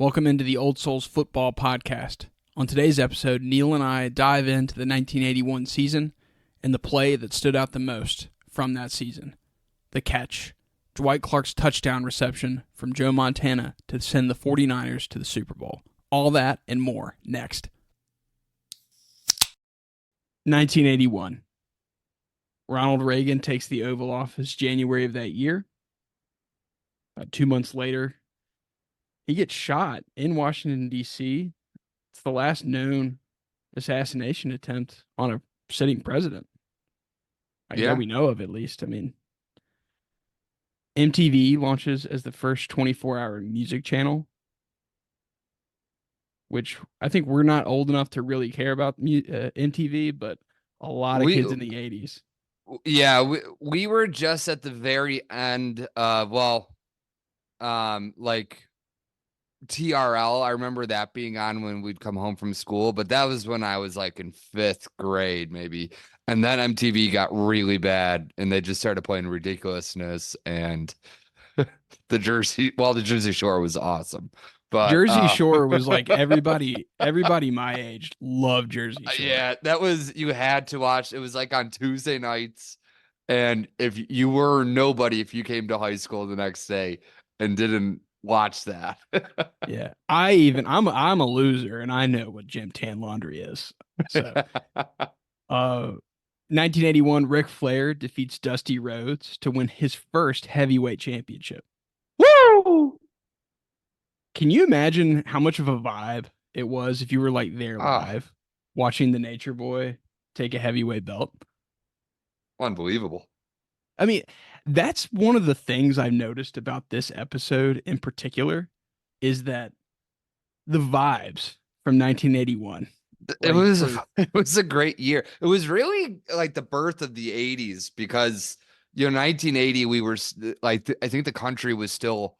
Welcome into the Old Souls Football Podcast. On today's episode, Neil and I dive into the 1981 season and the play that stood out the most from that season. The catch. Dwight Clark's touchdown reception from Joe Montana to send the 49ers to the Super Bowl. All that and more next. 1981. Ronald Reagan takes the Oval Office January of that year. About 2 months later, he gets shot in Washington, D.C. It's the last known assassination attempt on a sitting president. That we know of, at least. I mean, MTV launches as the first 24-hour music channel, which I think we're not old enough to really care about MTV, but a lot of kids in the 80s. Yeah, we were just at the very end. Like TRL, I remember that being on when we'd come home from school, but that was when I was like in 5th grade, maybe. And then MTV got really bad and they just started playing ridiculousness, and the Jersey Shore was awesome. But Jersey Shore was like everybody my age loved Jersey Shore. Yeah, that was, you had to watch. It was like on Tuesday nights, and if you were nobody if you came to high school the next day and didn't watch that. Yeah, I'm a loser, and I know what Gym Tan Laundry is. So, 1981, Ric Flair defeats Dusty Rhodes to win his first heavyweight championship. Woo! Can you imagine how much of a vibe it was if you were like there live, watching the Nature Boy take a heavyweight belt? Unbelievable. I mean, that's one of the things I've noticed about this episode in particular, is that the vibes from 1981. It was a great year. It was really like the birth of the 80s, because 1980 we were like, I think the country was still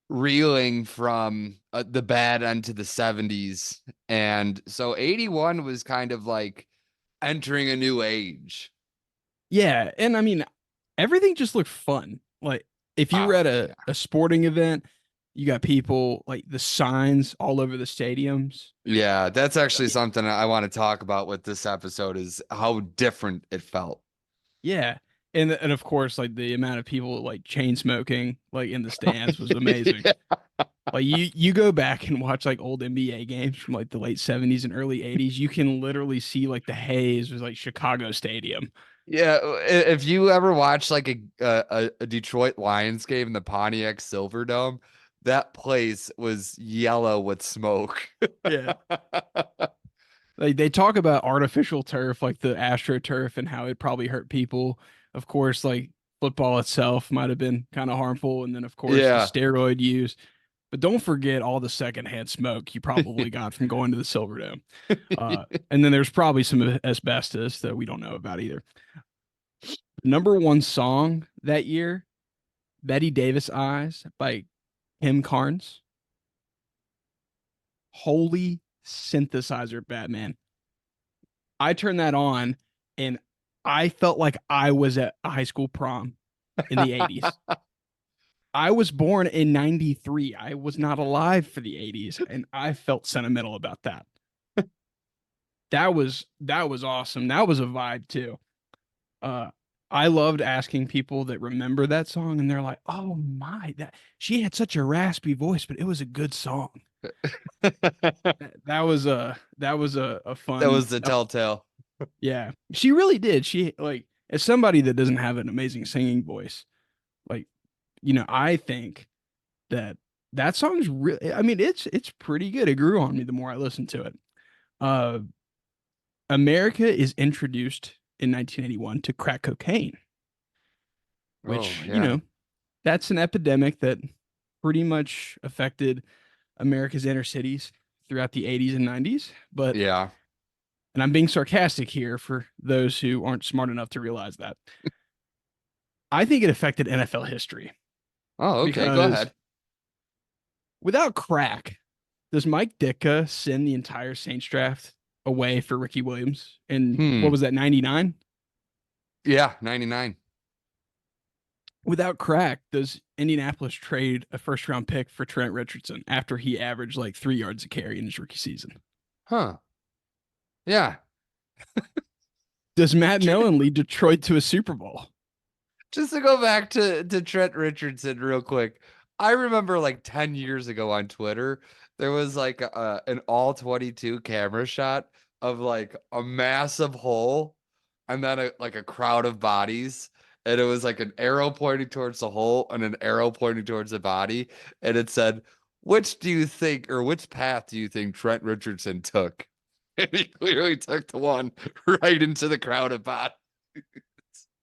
reeling from the bad end to the 70s, and so 81 was kind of like entering a new age. Yeah, and I mean, everything just looked fun. Like, if you were at a sporting event, you got people, like the signs all over the stadiums. Yeah, that's actually something I want to talk about with this episode, is how different it felt. Yeah. And of course, like the amount of people like chain smoking like in the stands was amazing. Yeah. Like you go back and watch like old NBA games from like the late 70s and early 80s, you can literally see like the haze was like Chicago Stadium. Yeah, if you ever watch like a Detroit Lions game in the Pontiac Silverdome, that place was yellow with smoke. Yeah. Like, they talk about artificial turf, like the AstroTurf, and how it probably hurt people. Of course, like football itself might have been kind of harmful, and then of course the steroid use. But don't forget all the secondhand smoke you probably got from going to the Silverdome. And then there's probably some asbestos that we don't know about either. Number one song that year, Betty Davis Eyes by Kim Carnes. Holy synthesizer, Batman. I turned that on and I felt like I was at a high school prom in the 80s. I was born in 93. I was not alive for the 80s, and I felt sentimental about that. That was awesome. That was a vibe too. I loved asking people that remember that song, and they're like, "Oh my, that she had such a raspy voice, but it was a good song." that was a fun. That was the telltale. Yeah, she really did. She, like, as somebody that doesn't have an amazing singing voice, like, I think that song's really, I mean, it's pretty good. It grew on me the more I listened to it. America is introduced in 1981 to crack cocaine, which, that's an epidemic that pretty much affected America's inner cities throughout the 80s and 90s. But yeah, and I'm being sarcastic here for those who aren't smart enough to realize that. I think it affected NFL history. Oh, okay. Go ahead. Without crack, does Mike Ditka send the entire Saints draft away for Ricky Williams? And what was that, 99? Yeah, 99. Without crack, does Indianapolis trade a first round pick for Trent Richardson after he averaged like 3 yards a carry in his rookie season. Huh. Yeah. Does Matt Millen lead Detroit to a Super Bowl? Just to go back to Trent Richardson real quick. I remember like 10 years ago on Twitter, there was like an all 22 camera shot of like a massive hole and then like a crowd of bodies. And it was like an arrow pointing towards the hole and an arrow pointing towards the body. And it said, which do you think, or which path do you think Trent Richardson took? And he clearly took the one right into the crowd of bodies.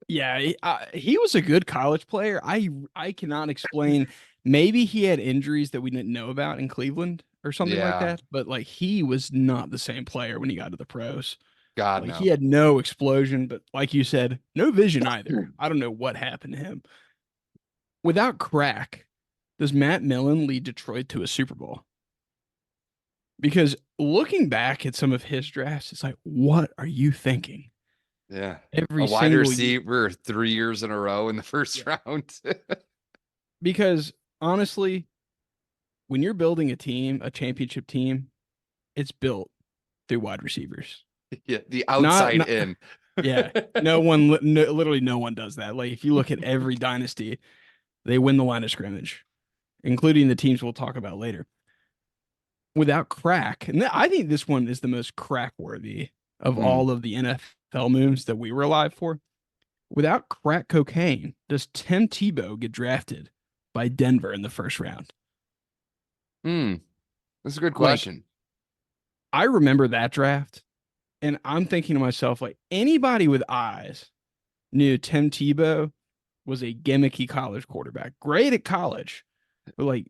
Yeah, he was a good college player. I cannot explain. Maybe he had injuries that we didn't know about in Cleveland or something like Yeah. that. But like he was not the same player when he got to the pros. God, Like no. he had no explosion, but like you said, no vision either. I don't know what happened to him. Without crack, does Matt Millen lead Detroit to a Super Bowl? Because looking back at some of his drafts, it's like, what are you thinking? Yeah. A Every wide single year. receiver 3 years in a row in the first Yeah. round. Because honestly, when you're building a team, a championship team, it's built through wide receivers. Yeah, the Not, outside not in. yeah. No one, literally, no one does that. Like if you look at every dynasty, they win the line of scrimmage, including the teams we'll talk about later. Without crack, and I think this one is the most crack worthy of all of the NFL moves that we were alive for. Without crack cocaine, does Tim Tebow get drafted by Denver in the first round? That's a good Like, question. I remember that draft, and I'm thinking to myself, like, anybody with eyes knew Tim Tebow was a gimmicky college quarterback, great at college, but like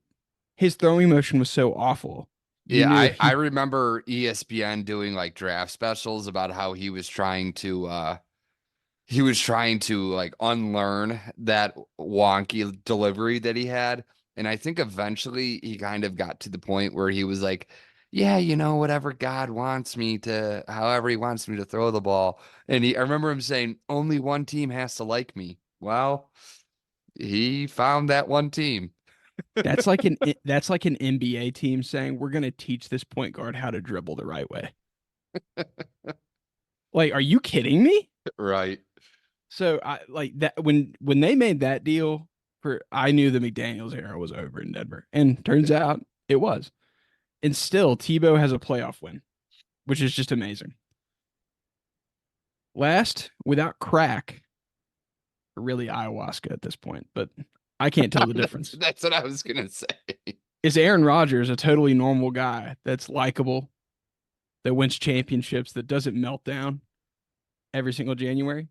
his throwing motion was so awful. You Yeah, knew I he remember ESPN doing like draft specials about how he was trying to like unlearn that wonky delivery that he had. And I think eventually he kind of got to the point where he was like, yeah, whatever God wants me to, however he wants me to throw the ball. And I remember him saying, only one team has to like me. Well, he found that one team. that's like an NBA team saying we're going to teach this point guard how to dribble the right way. Like, are you kidding me? Right. So I like that when they made that deal I knew the McDaniels era was over in Denver, and turns out it was. And still, Tebow has a playoff win, which is just amazing. Last, without crack, really ayahuasca at this point, but I can't tell the difference. That's what I was gonna say. Is Aaron Rodgers a totally normal guy that's likable, that wins championships, that doesn't melt down every single January?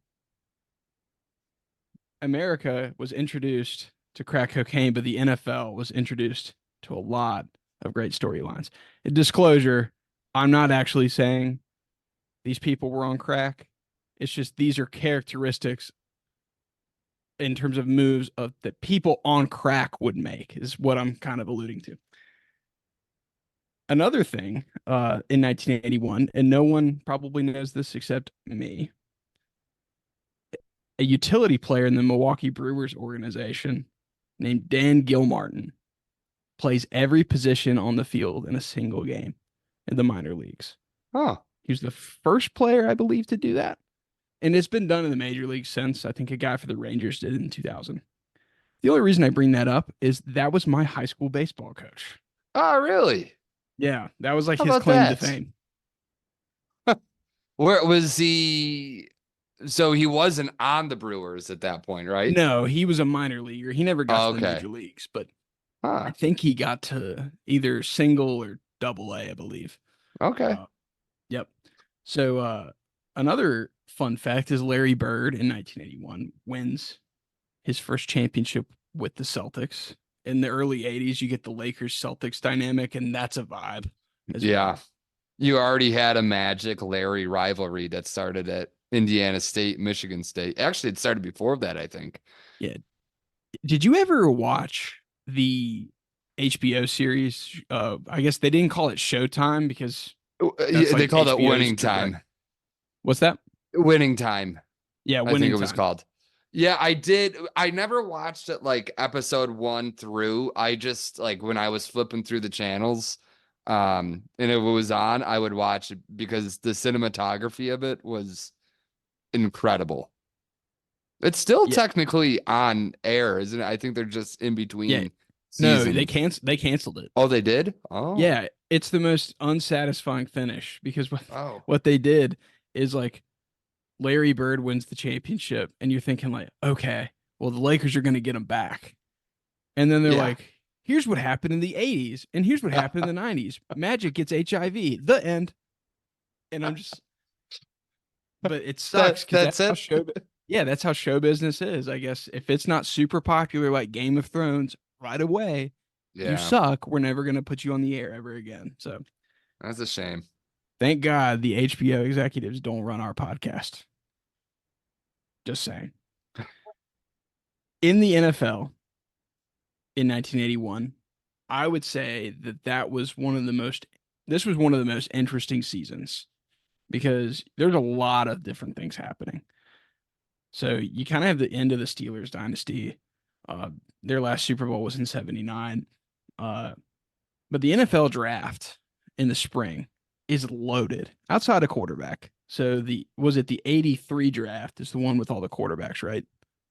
America was introduced to crack cocaine, but the NFL was introduced to a lot of great storylines. In disclosure, I'm not actually saying these people were on crack. It's just these are characteristics in terms of moves of that people on crack would make, is what I'm kind of alluding to. Another thing in 1981, and no one probably knows this except me, a utility player in the Milwaukee Brewers organization named Dan Gilmartin plays every position on the field in a single game in the minor leagues. Huh. He was the first player, I believe, to do that. And it's been done in the major leagues since. I think a guy for the Rangers did it in 2000. The only reason I bring that up is that was my high school baseball coach. Oh, really? Yeah, that was like How his about claim to that? fame. Where was he? So he wasn't on the Brewers at that point, right? No, he was a minor leaguer. He never got Oh, to the okay. major leagues, but I Huh. think he got to either single or double A, I believe. Okay. Yep. So another fun fact is Larry Bird in 1981 wins his first championship with the Celtics. In the early 80s, you get the Lakers Celtics dynamic, and that's a vibe as Yeah. well. You already had a Magic Larry rivalry that started at Indiana State, Michigan State. Actually, it started before that, I think. Yeah. Did you ever watch the HBO series? I guess they didn't call it Showtime because that's They like called it HBO's Winning direct. Time. What's that? Winning Time, Yeah, I think Winning it was Time. called. Yeah, I did. I never watched it like episode 1 through. I just like when I was flipping through the channels, and it was on, I would watch it because the cinematography of it was incredible. It's still Yeah, technically on air, isn't it? I think they're just in yeah. between No, seasons. they canceled it. Oh, they did? Oh, Yeah, it's the most unsatisfying finish because what oh, what they did is like Larry Bird wins the championship, and you're thinking like, okay, well the Lakers are going to get him back, and then they're yeah. like, here's what happened in the '80s, and here's what happened in the '90s. Magic gets HIV. The end. And I'm just, but it sucks because That's it. yeah, that's how show business is. I guess if it's not super popular like Game of Thrones right away, you Yeah, suck. We're never going to put you on the air ever again. So that's a shame. thank God the HBO executives don't run our podcast. Just saying. In the NFL in 1981, I would say that was one of the most, this was one of the most interesting seasons because there's a lot of different things happening. So you kind of have the end of the Steelers dynasty. Uh, their last Super Bowl was in '79. Uh, but the NFL draft in the spring is loaded outside of quarterback. So the '83 draft is the one with all the quarterbacks, right?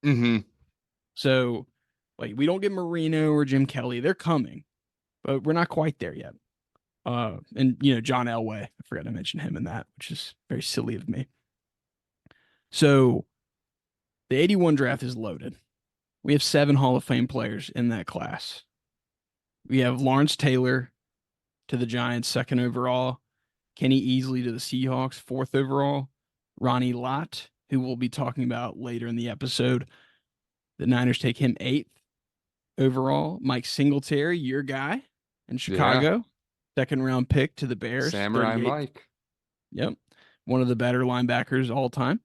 Hmm. So like we don't get Marino or Jim Kelly. They're coming, but we're not quite there yet. And John Elway, I forgot to mention him in that, which is very silly of me. So the '81 draft is loaded. We have 7 Hall of Fame players in that class. We have Lawrence Taylor to the Giants, 2nd overall. Kenny Easley to the Seahawks, 4th overall. Ronnie Lott, who we'll be talking about later in the episode. The Niners take him 8th overall. Mike Singletary, your guy in Yeah, Chicago, 2nd-round pick to the Bears, Samurai 38th. Mike. Yep. One of the better linebackers all time.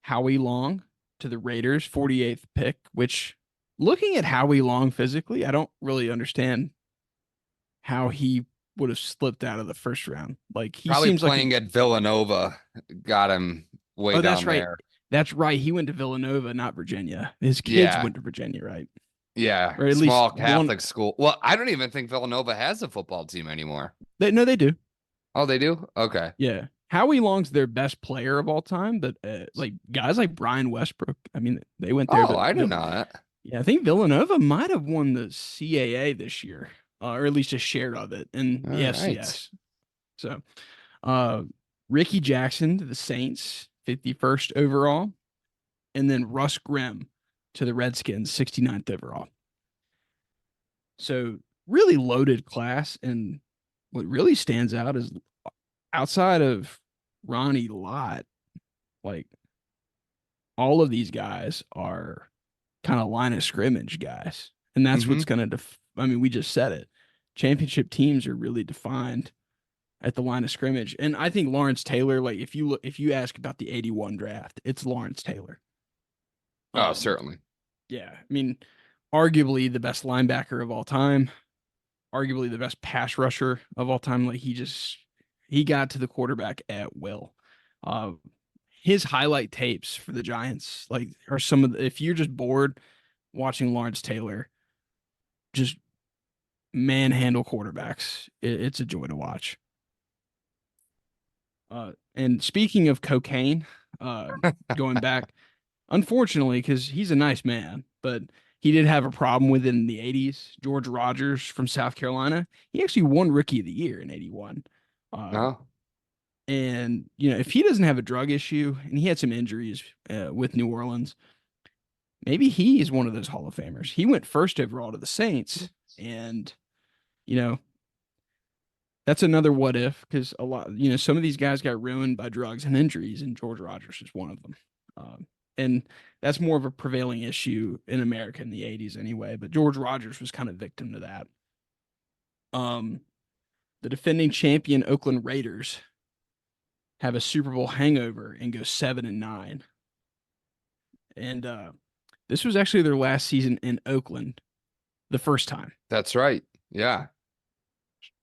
Howie Long to the Raiders, 48th pick, which looking at Howie Long physically, I don't really understand how he would have slipped out of the first round. Like he Probably seems like playing at Villanova got him way oh, that's down right. there. That's right. He went to Villanova, not Virginia. His kids Yeah, went to Virginia, right? yeah, Or at least small one. Catholic school. Well, I don't even think Villanova has a football team anymore. No, they do. Oh, they do? Okay. Yeah. Howie Long's their best player of all time, but like guys like Brian Westbrook, I mean, they went there, Oh, but I didn't know that. yeah, I think Villanova might have won the CAA this year, or at least a share of it in All the right. FCS. So, uh, Ricky Jackson to the Saints, 51st overall, and then Russ Grimm to the Redskins, 69th overall. So, really loaded class. And what really stands out is outside of Ronnie Lott, like all of these guys are kind of line of scrimmage guys. And that's Mm-hmm. what's going to, I mean, we just said it. Championship teams are really defined at the line of scrimmage. And I think Lawrence Taylor, like if you ask about the '81 draft, it's Lawrence Taylor. Oh, Um, certainly. yeah, I mean, arguably the best linebacker of all time, arguably the best pass rusher of all time. Like he got to the quarterback at will. Uh, his highlight tapes for the Giants, like, are some of the, if you're just bored watching Lawrence Taylor just manhandle quarterbacks, it's a joy to watch. And speaking of cocaine, uh, going back, unfortunately, because he's a nice man, but he did have a problem with it in the '80s. George Rogers from South Carolina, he actually won Rookie of the Year in '81. No. And if he doesn't have a drug issue, and he had some injuries with New Orleans, maybe he is one of those Hall of Famers. He went 1st overall to the Saints, and you know that's another what if, because a lot, some of these guys got ruined by drugs and injuries, and George Rogers is one of them. And that's more of a prevailing issue in America in the '80s anyway. But George Rogers was kind of victim to that. Um, the defending champion Oakland Raiders have a Super Bowl hangover and go 7-9. And this was actually their last season in Oakland, the first time. That's right. Yeah.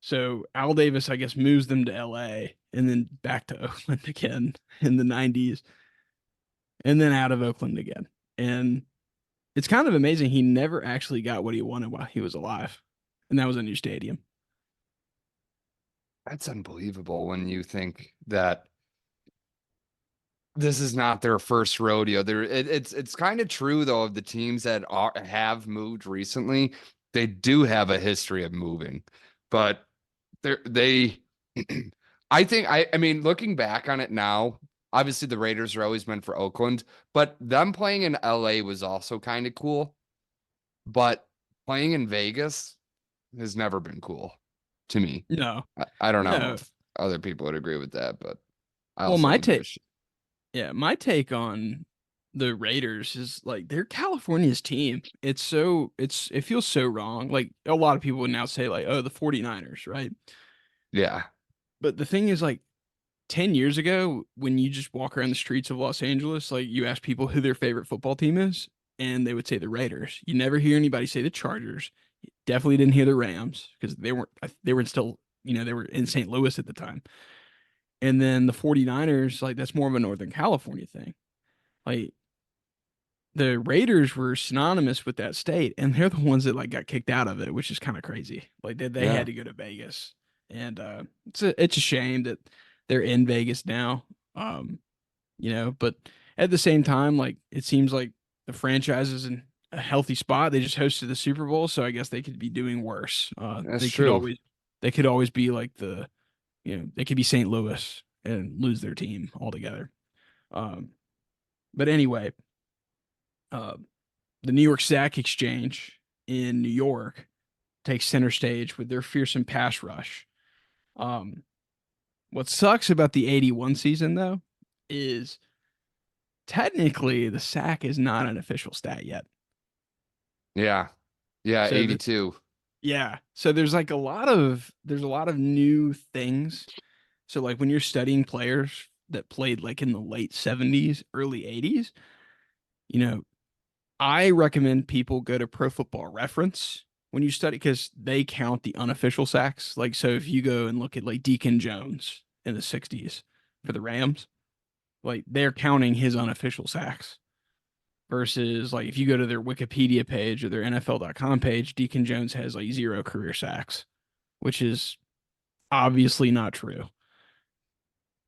So Al Davis, I guess, moves them to LA and then back to Oakland again in the '90s. and then out of Oakland again. And it's kind of amazing he never actually got what he wanted while he was alive. And that was a new stadium. That's unbelievable when you think that this is not their first rodeo. It's kind of true though of the teams that have moved recently. They do have a history of moving, but they I mean looking back on it now, obviously the Raiders are always meant for Oakland, but them playing in LA was also kind of cool. But playing in Vegas has never been cool to me. No, I don't know no. if other people would agree with that, but I Well, also my don't give a take, shit. yeah, my take on the Raiders is like they're California's team. It feels so wrong. Like a lot of people would now say like, oh, the 49ers, right? Yeah, But the thing is like 10 years ago, when you just walk around the streets of Los Angeles, like you ask people who their favorite football team is, and they would say the Raiders. You never hear anybody say the Chargers. Definitely didn't hear the Rams because they were still, they were in St. Louis at the time. And then the 49ers, like that's more of a Northern California thing. Like the Raiders were synonymous with that state, and they're the ones that like got kicked out of it, which is kind of crazy. Like they yeah, had to go to Vegas, and it's a shame that they're in Vegas now. Um, but at the same time, like it seems like the franchise is in a healthy spot. They just hosted the Super Bowl, so I guess they could be doing worse. that's true. They could always be like they could be St. Louis and lose their team altogether. Um, but anyway, uh, the New York Stock Exchange in New York takes center stage with their fearsome pass rush. Um, what sucks about the 81 season, though, is technically the sack is not an official stat yet. Yeah, yeah, So, 82. yeah. So there's a lot of new things. So, like when you're studying players that played like in the late 70s, early 80s, you know, I recommend people go to Pro Football Reference when you study because they count the unofficial sacks. Like, so if you go and look at like Deacon Jones in the 60s for the Rams, like they're counting his unofficial sacks versus like if you go to their Wikipedia page or their NFL.com page, Deacon Jones has like 0 career sacks, which is obviously not true.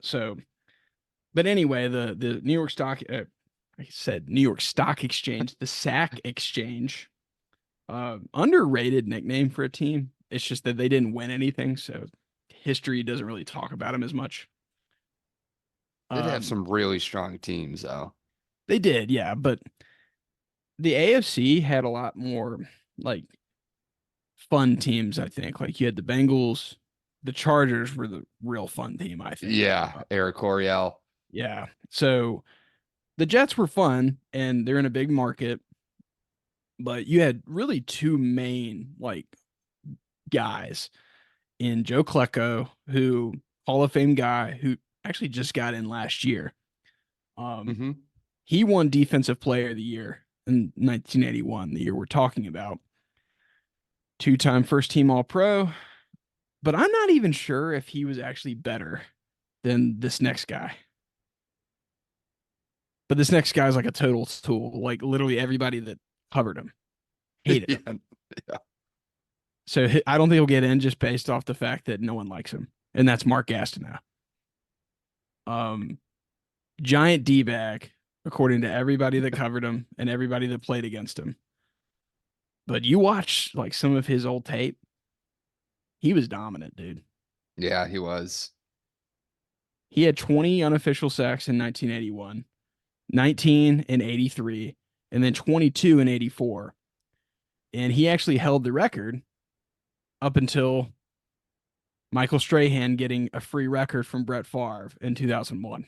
So, but anyway, the New York Stock, I said New York Stock Exchange, the Sack Exchange, underrated nickname for a team. It's just that they didn't win anything, so history doesn't really talk about them as much. Did have Um, some really strong teams though. they did, yeah, but the AFC had a lot more like fun teams. I think like you had the Bengals, the Chargers were the real fun team. I think, Yeah, Eric Coryell. yeah. So the Jets were fun, and they're in a big market, but you had really two main like guys in Joe Klecko, who Hall of Fame guy who actually just got in last year. Um, Mm-hmm. he won Defensive Player of the Year in 1981, the year we're talking about. Two-time first team All Pro, but I'm not even sure if he was actually better than this next guy. But this next guy is like a total tool. Like literally everybody that covered him hated him. Yeah, yeah. So I don't think he'll get in just based off the fact that no one likes him, and that's Mark Gastineau. Um, giant D bag, according to everybody that covered him and everybody that played against him. But you watch like some of his old tape, he was dominant, dude. Yeah, he was. He had 20 unofficial sacks in 1981, 19 in 83, and then 22 in 84. And he actually held the record up until Michael Strahan getting a free record from Brett Favre in 2001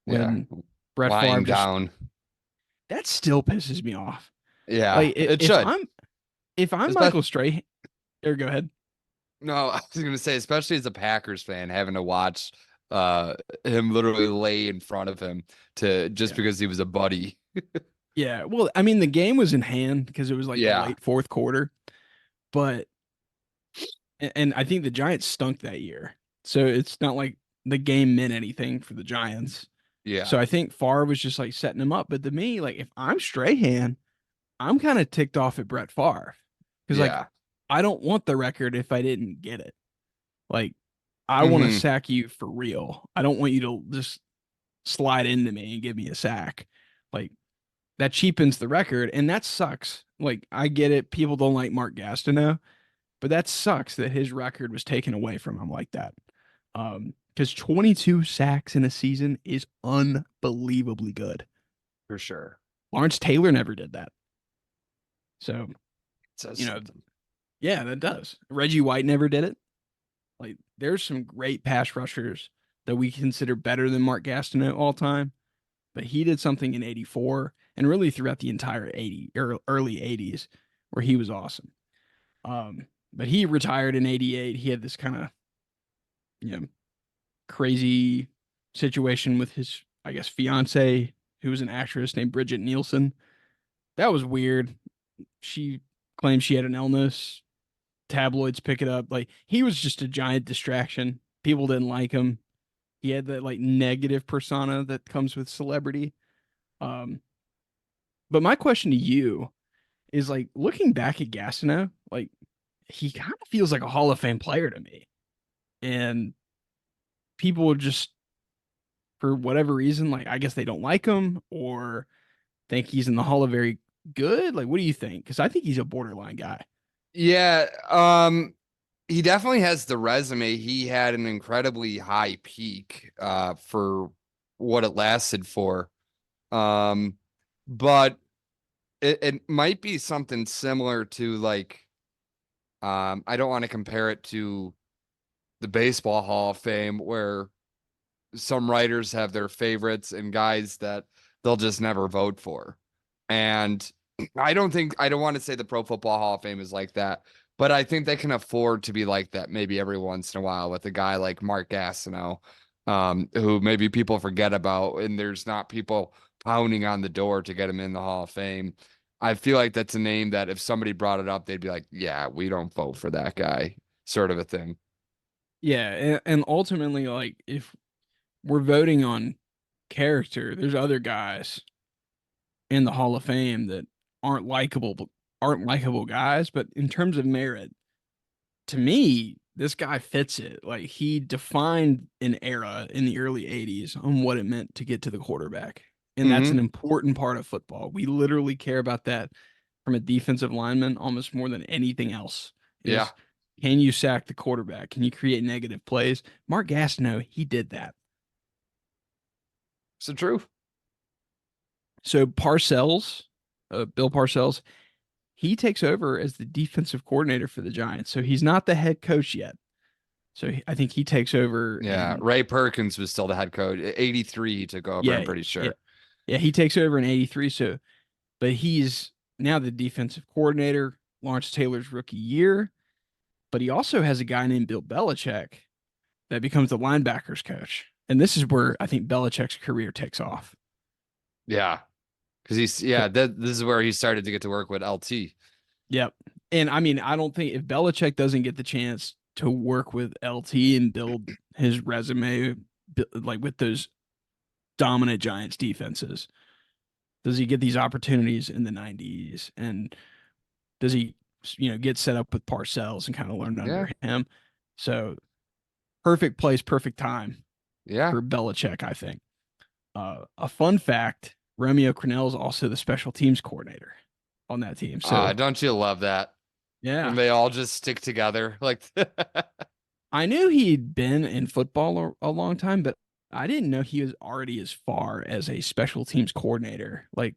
Yeah. when Brett Favre Lying just down. that still pisses me off. Yeah, Like it should. if I'm Especially, Michael Strahan, or go ahead. no, I was gonna say, especially as a Packers fan, having to watch uh him literally lay in front of him to just Yeah. because he was a buddy. Yeah. Well, I mean, the game was in hand because it was like the Yeah. late fourth quarter, but and I think the Giants stunk that year. So it's not like the game meant anything for the Giants. Yeah. So I think Favre was just like setting him up. But to me, like if I'm Strahan, I'm kind of ticked off at Brett Favre because like Yeah. I don't want the record if I didn't get it. Like I want to Hmm. sack you for real. I don't want you to just slide into me and give me a sack. Like that cheapens the record, and that sucks. Like I get it, people don't like Mark Gastineau, but that sucks that his record was taken away from him like that. Because 22 sacks in a season is unbelievably good. For sure. Lawrence Taylor never did that. So, It says you know, something. yeah, that does. Reggie White never did it. Like, there's some great pass rushers that we consider better than Mark Gastineau all time, but he did something in 84 and really throughout the entire 80 or early 80s where he was awesome. But he retired in 88. He had this kind of, you know, crazy situation with his, I guess, fiance, who was an actress named Bridget Nielsen. That was weird. She claimed she had an illness. Tabloids pick it up. Like he was just a giant distraction. People didn't like him. He had that like negative persona that comes with celebrity. Um, but my question to you is like looking back at Gastineau, like he kind of feels like a Hall of Fame player to me. And people just for whatever reason, like I guess they don't like him or think he's in the Hall of Very good. Like, what do you think? Because I think he's a borderline guy. Yeah. He definitely has the resume. He had an incredibly high peak for what it lasted for. Um, but it might be something similar to like I don't want to compare it to the Baseball Hall of Fame where some writers have their favorites and guys that they'll just never vote for. And I don't want to say the Pro Football Hall of Fame is like that, but I think they can afford to be like that maybe every once in a while with a guy like Mark Gastineau, who maybe people forget about, and there's not people pounding on the door to get him in the Hall of Fame. I feel like that's a name that if somebody brought it up, they'd be like, yeah, we don't vote for that guy, sort of a thing. Yeah, and ultimately, like if we're voting on character, there's other guys in the Hall of Fame that aren't likable, aren't likable guys. But in terms of merit, to me, this guy fits it. Like he defined an era in the early 80s on what it meant to get to the quarterback. And that's an Hmm. important part of football. We literally care about that from a defensive lineman almost more than anything else Yeah. is can you sack the quarterback? Can you create negative plays? Mark Gastineau, he did that. So true. So Parcells, Bill Parcells, he takes over as the defensive coordinator for the Giants. So he's not the head coach yet. So I think he takes over Yeah. in Ray Perkins was still the head coach. 83 he took over, I'm yeah, pretty yeah, sure. yeah, he takes over in 83. So but he's now the defensive coordinator, Lawrence Taylor's rookie year, but he also has a guy named Bill Belichick that becomes the linebackers coach. And this is where I think Belichick's career takes off. Yeah. Because this is where he started to get to work with LT. Yep. And I mean, I don't think if Belichick doesn't get the chance to work with LT and build his resume like with those dominant Giants defenses, does he get these opportunities in the 90s? And does he, get set up with Parcells and kind of learn Yeah. under him? So perfect place, perfect time Yeah. for Belichick, I think. A fun fact Romeo Crennel is also the special teams coordinator on that team. So, Don't you love that? When yeah, they all just stick together. Like I knew he'd been in football a long time, but I didn't know he was already as far as a special teams coordinator. Like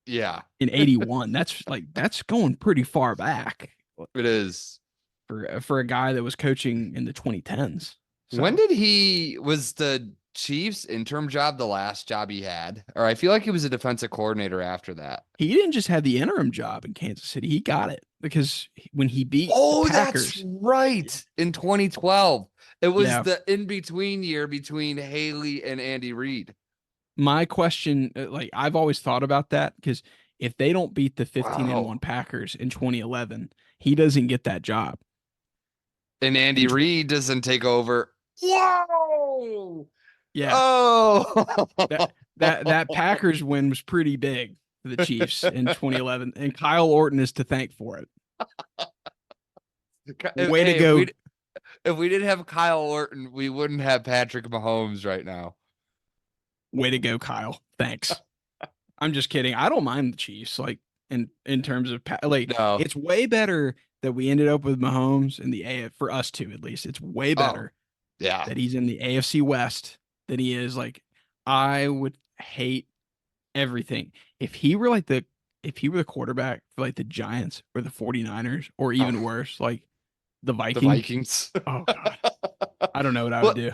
yeah, in 81, that's going pretty far back it is. for a guy that was coaching in the 2010s. When So did was the Chiefs interim job the last job he had? Or I feel like he was a defensive coordinator after that. he didn't just have the interim job in Kansas City. He got it because when he beat the Oh, that's Packers, right. In 2012. It was yeah, the in-between year between Haley and Andy Reid. my question, like I've always thought about that because if they don't beat the 15-1 Wow. Packers in 2011, he doesn't get that job. And In Andy Reid doesn't take over. Whoa. Yeah, Oh, that Packers win was pretty big for the Chiefs in 2011, and Kyle Orton is to thank for it. Way to Hey, go. if we didn't have Kyle Orton, we wouldn't have Patrick Mahomes right now. Way to go, Kyle. Thanks. I'm just kidding. I don't mind the Chiefs. Like in terms of like, No. it's way better that we ended up with Mahomes in the A for us two at least. It's way Oh, better yeah. that he's in the AFC West than he is like. I would hate everything if he were the quarterback for like the Giants or the 49ers or Oh, even worse, like the the Vikings. Vikings. Oh God, I don't know what I would Well, do.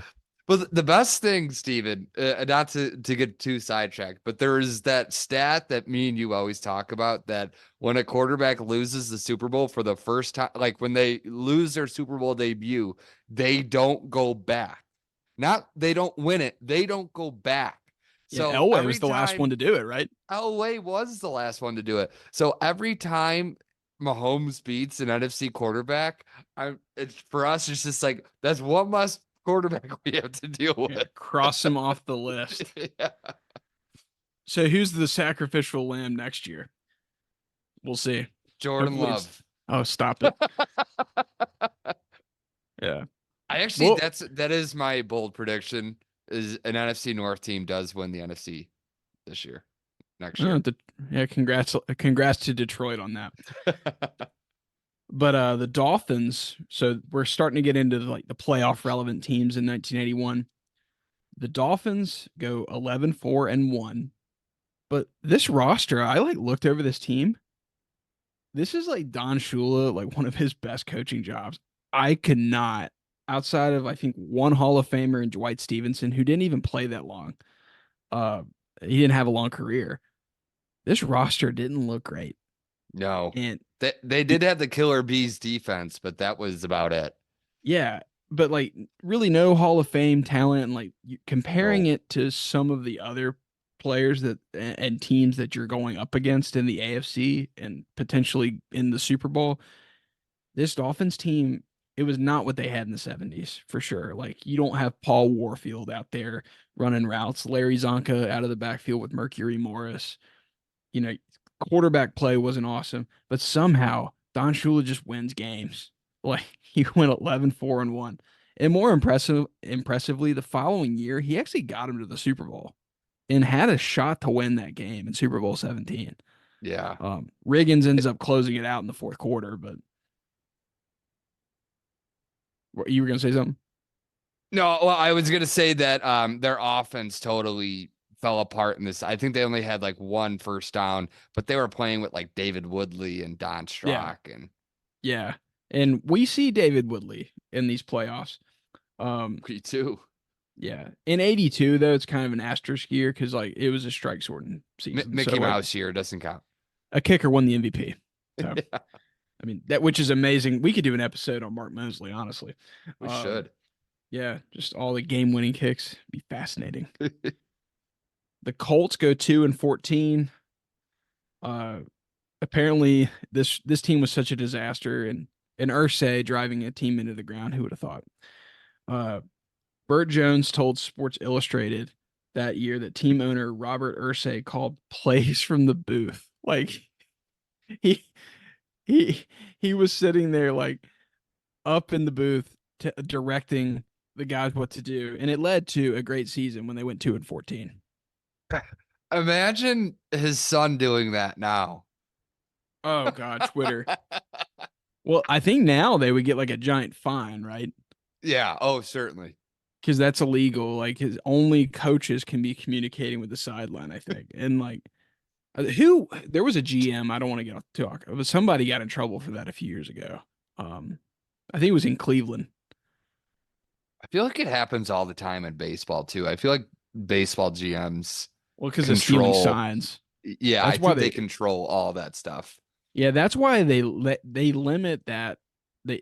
well, the best thing, Steven, not to get too sidetracked, but there is that stat that me and you always talk about that when a quarterback loses the Super Bowl for the first time, like when they lose their Super Bowl debut, they don't go back. Not they don't win it, they don't go back. Yeah, So Elway was every the last one time to do it, right? Elway was the last one to do it. So every time Mahomes beats an NFC quarterback, it's for us, it's just like that's one less quarterback we have to deal Yeah, with. cross him off the list. Yeah. So who's the sacrificial lamb next year? We'll see. Jordan Hopefully it's. Love. Oh, stop it. Yeah. I actually Well, that is my bold prediction is an NFC North team does win the NFC this year, next year. de- yeah, congrats to Detroit on that. But the Dolphins, so we're starting to get into like the playoff relevant teams in 1981. The Dolphins go 11-4-1. But this roster, I like looked over this team. This is like Don Shula, like one of his best coaching jobs. I could not, outside of I think one Hall of Famer and Dwight Stevenson, who didn't even play that long. Uh, he didn't have a long career. This roster didn't look great, No. and They did have the killer bees defense, but that was about it. yeah, but like really no Hall of Fame talent, and like comparing No. it to some of the other players that and teams that you're going up against in the AFC and potentially in the Super Bowl, this Dolphins team, it was not what they had in the 70s for sure. Like you don't have Paul Warfield out there running routes, Larry Zonka out of the backfield with Mercury Morris. You know, quarterback play wasn't awesome, but somehow Don Shula just wins games. Like he went 11-4-1. And more impressively, the following year, he actually got him to the Super Bowl and had a shot to win that game in Super Bowl 17. Yeah. Riggins ends up closing it out in the fourth quarter, but you were going to say something? No, well, I was gonna say that their offense totally fell apart in this. I think they only had like one first down, but they were playing with like David Woodley and Don Yeah. Strock and Yeah. And we see David Woodley in these playoffs. me too. Yeah. In 82, though, it's kind of an asterisk year because like it was a strike sorting season. Mickey So like Mouse here doesn't count. a kicker won the MVP. So Yeah, I mean that, which is amazing. We could do an episode on Mark Mosley, honestly. we should. Yeah, just all the game winning kicks. Be fascinating. The Colts go 2-14. Uh Apparently this team was such a disaster, and Irsay driving a team into the ground. Who would have thought? Uh Burt Jones told Sports Illustrated that year that team owner Robert Irsay called plays from the booth. Like he he he was sitting there like up in the booth directing the guys what to do, and it led to a great season when they went 2-14. Imagine his son doing that now. Oh God, Twitter. Well, I think now they would get like a giant fine, right? Yeah. Oh, certainly. Because that's illegal. Like his only coaches can be communicating with the sideline, I think. And like who there was a GM, I don't want to get off the talk, but somebody got in trouble for that a few years ago. I think it was in Cleveland. I feel like it happens all the time in baseball too. I feel like baseball GMs Well, because of stealing control. signs. Yeah, That's I why think they control all that stuff. yeah, that's why they limit that.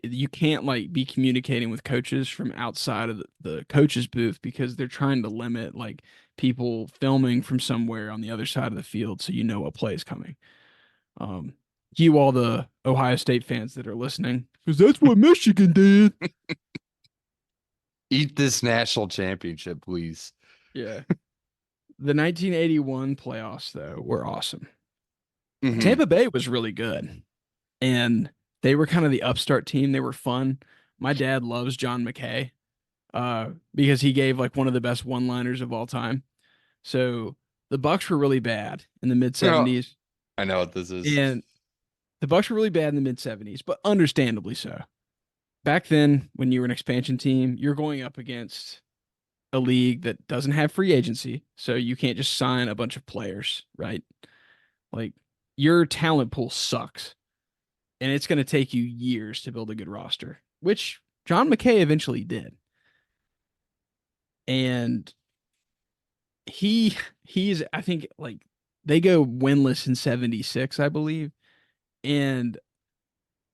You can't like be communicating with coaches from outside of the coaches booth because they're trying to limit like people filming from somewhere on the other side of the field so you know what play is coming. Um, you all the Ohio State fans that are listening, because that's what Michigan did. Eat this national championship, please. Yeah. The 1981 playoffs, though, were awesome. Hmm. Tampa Bay was really good, and they were kind of the upstart team. They were fun. My dad loves John McKay because he gave like one of the best one-liners of all time. So the Bucks were really bad in the mid Oh, 70s, I know what this is. and the Bucks were really bad in the mid 70s, but understandably so. Back then, when you were an expansion team, you're going up against a league that doesn't have free agency, so you can't just sign a bunch of players, right? Like your talent pool sucks, and it's going to take you years to build a good roster, which John McKay eventually did. And he's I think like they go winless in 76, I believe. And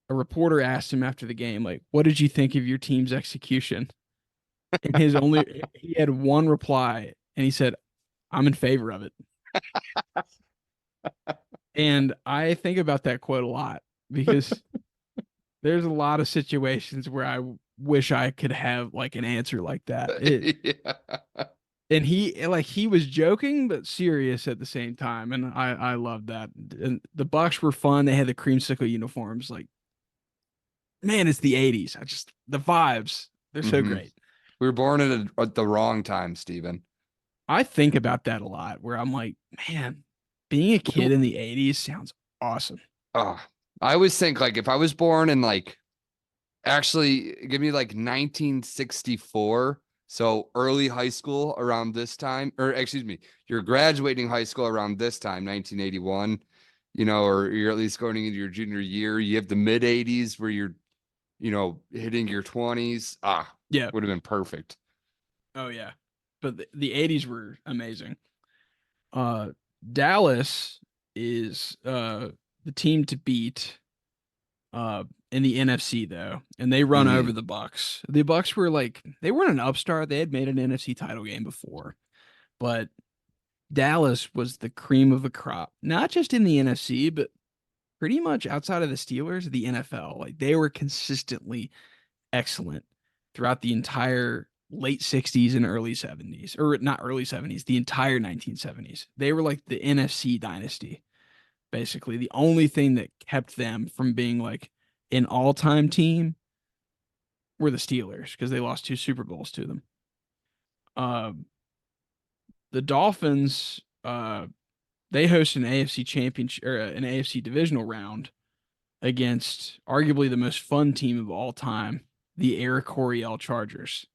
a reporter asked him after the game, like, what did you think of your team's execution? And he had one reply, and he said, I'm in favor of it. And I think about that quote a lot because there's a lot of situations where I wish I could have like an answer like that. Yeah. And he was joking but serious at the same time, and I love that. And the Bucks were fun. They had the creamsicle uniforms. Like, man, it's the 80s. I just the vibes. They're so Hmm. great. We were born at the wrong time, Stephen. I think about that a lot where I'm like, man, being a kid in the 80s sounds awesome. Oh, I always think like if I was born in like actually give me like 1964, so early high school around this time, or excuse me, you're graduating high school around this time, 1981, or you're at least going into your junior year. You have the mid 80s where you're, hitting your 20s. Yeah. Would have been perfect. Oh yeah. But the 80s were amazing. Uh Dallas is the team to beat in the NFC though, and they run over Hmm. the Bucks. The Bucks were like they weren't an upstart. They had made an NFC title game before, but Dallas was the cream of the crop, not just in the NFC, but pretty much outside of the Steelers, the NFL. Like they were consistently excellent throughout the entire late 60s and early 70s, or not early 70s, the entire 1970s. They were like the NFC dynasty, basically. The only thing that kept them from being like an all-time team were the Steelers because they lost two Super Bowls to them. Uh, the Dolphins, they host an AFC championship or an AFC divisional round against arguably the most fun team of all time, the Air Coryell Chargers.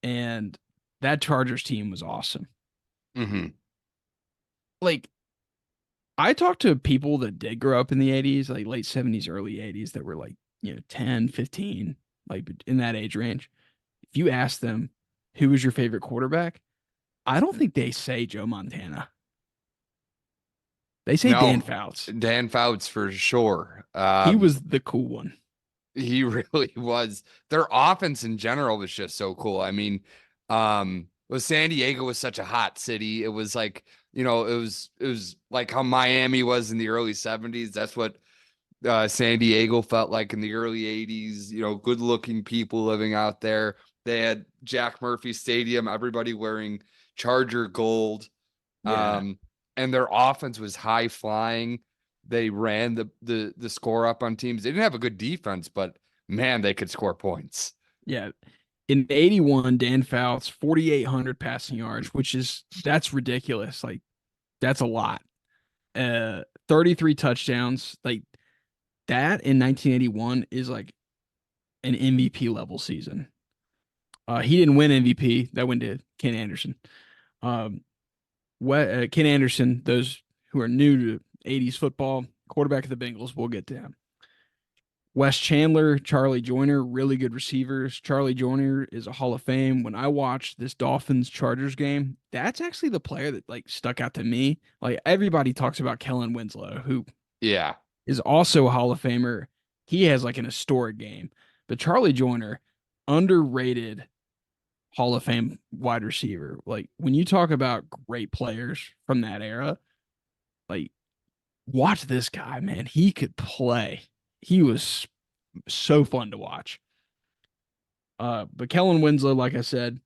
And that Chargers team was awesome. Hmm. Like I talked to people that did grow up in the 80s, like late 70s, early 80s that were like, 10, 15, like in that age range. If you ask them who was your favorite quarterback, I don't think they say Joe Montana. They say Dan No, Fouts. Dan Fouts for sure. He was the cool one. He really was. Their offense in general was just so cool. I mean, well, San Diego was such a hot city. It was like, it was like how Miami was in the early 70s. That's what San Diego felt like in the early 80s. Good looking people living out there. They had Jack Murphy Stadium, everybody wearing Charger gold. Yeah. And their offense was high flying. They ran the score up on teams. They didn't have a good defense, but man, they could score points. Yeah. In 81, Dan Fouts, 4,800 passing yards, that's ridiculous. Like, that's a lot. 33 touchdowns. Like, that in 1981 is like an MVP level season. He didn't win MVP. That went to Ken Anderson. Um, Ken Anderson, those who are new to 80s football, quarterback of the Bengals, we'll get to him. Wes Chandler, Charlie Joyner, really good receivers. Charlie Joyner is a Hall of Fame. When I watched this Dolphins Chargers game, that's actually the player that like stuck out to me. Like everybody talks about Kellen Winslow, who Yeah. is also a Hall of Famer. He has like an historic game. But Charlie Joyner, underrated Hall of Fame wide receiver. Like when you talk about great players from that era, like watch this guy, man. He could play. He was so fun to watch. But Kellen Winslow, like I said,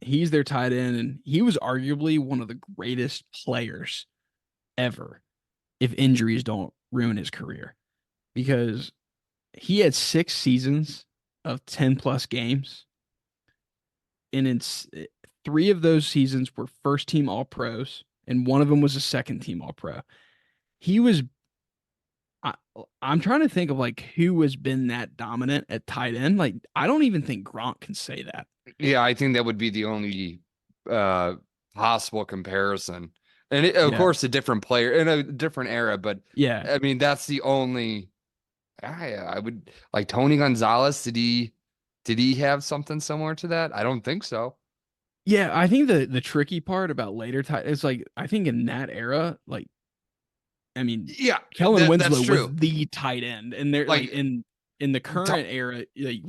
He's their tight end, and he was arguably one of the greatest players ever if injuries don't ruin his career. Because he had 6 seasons of 10 plus games, and it's 3 of those seasons were first team All Pros, and one of them was a second team All Pro. He was I, I'm trying to think of like who has been that dominant at tight end. Like I don't even think Gronk can say that. Yeah, I think that would be the only uh possible comparison. And of Yeah. course, a different player in a different era, but Yeah. I mean, that's the only I would like Tony Gonzalez. Did he have something similar to that? I don't think so. Yeah, I think the tricky part about later tight is like I think in that era, like I mean, Yeah, Kellen that's Winslow was true. the tight end, and they're like Like in the current era, like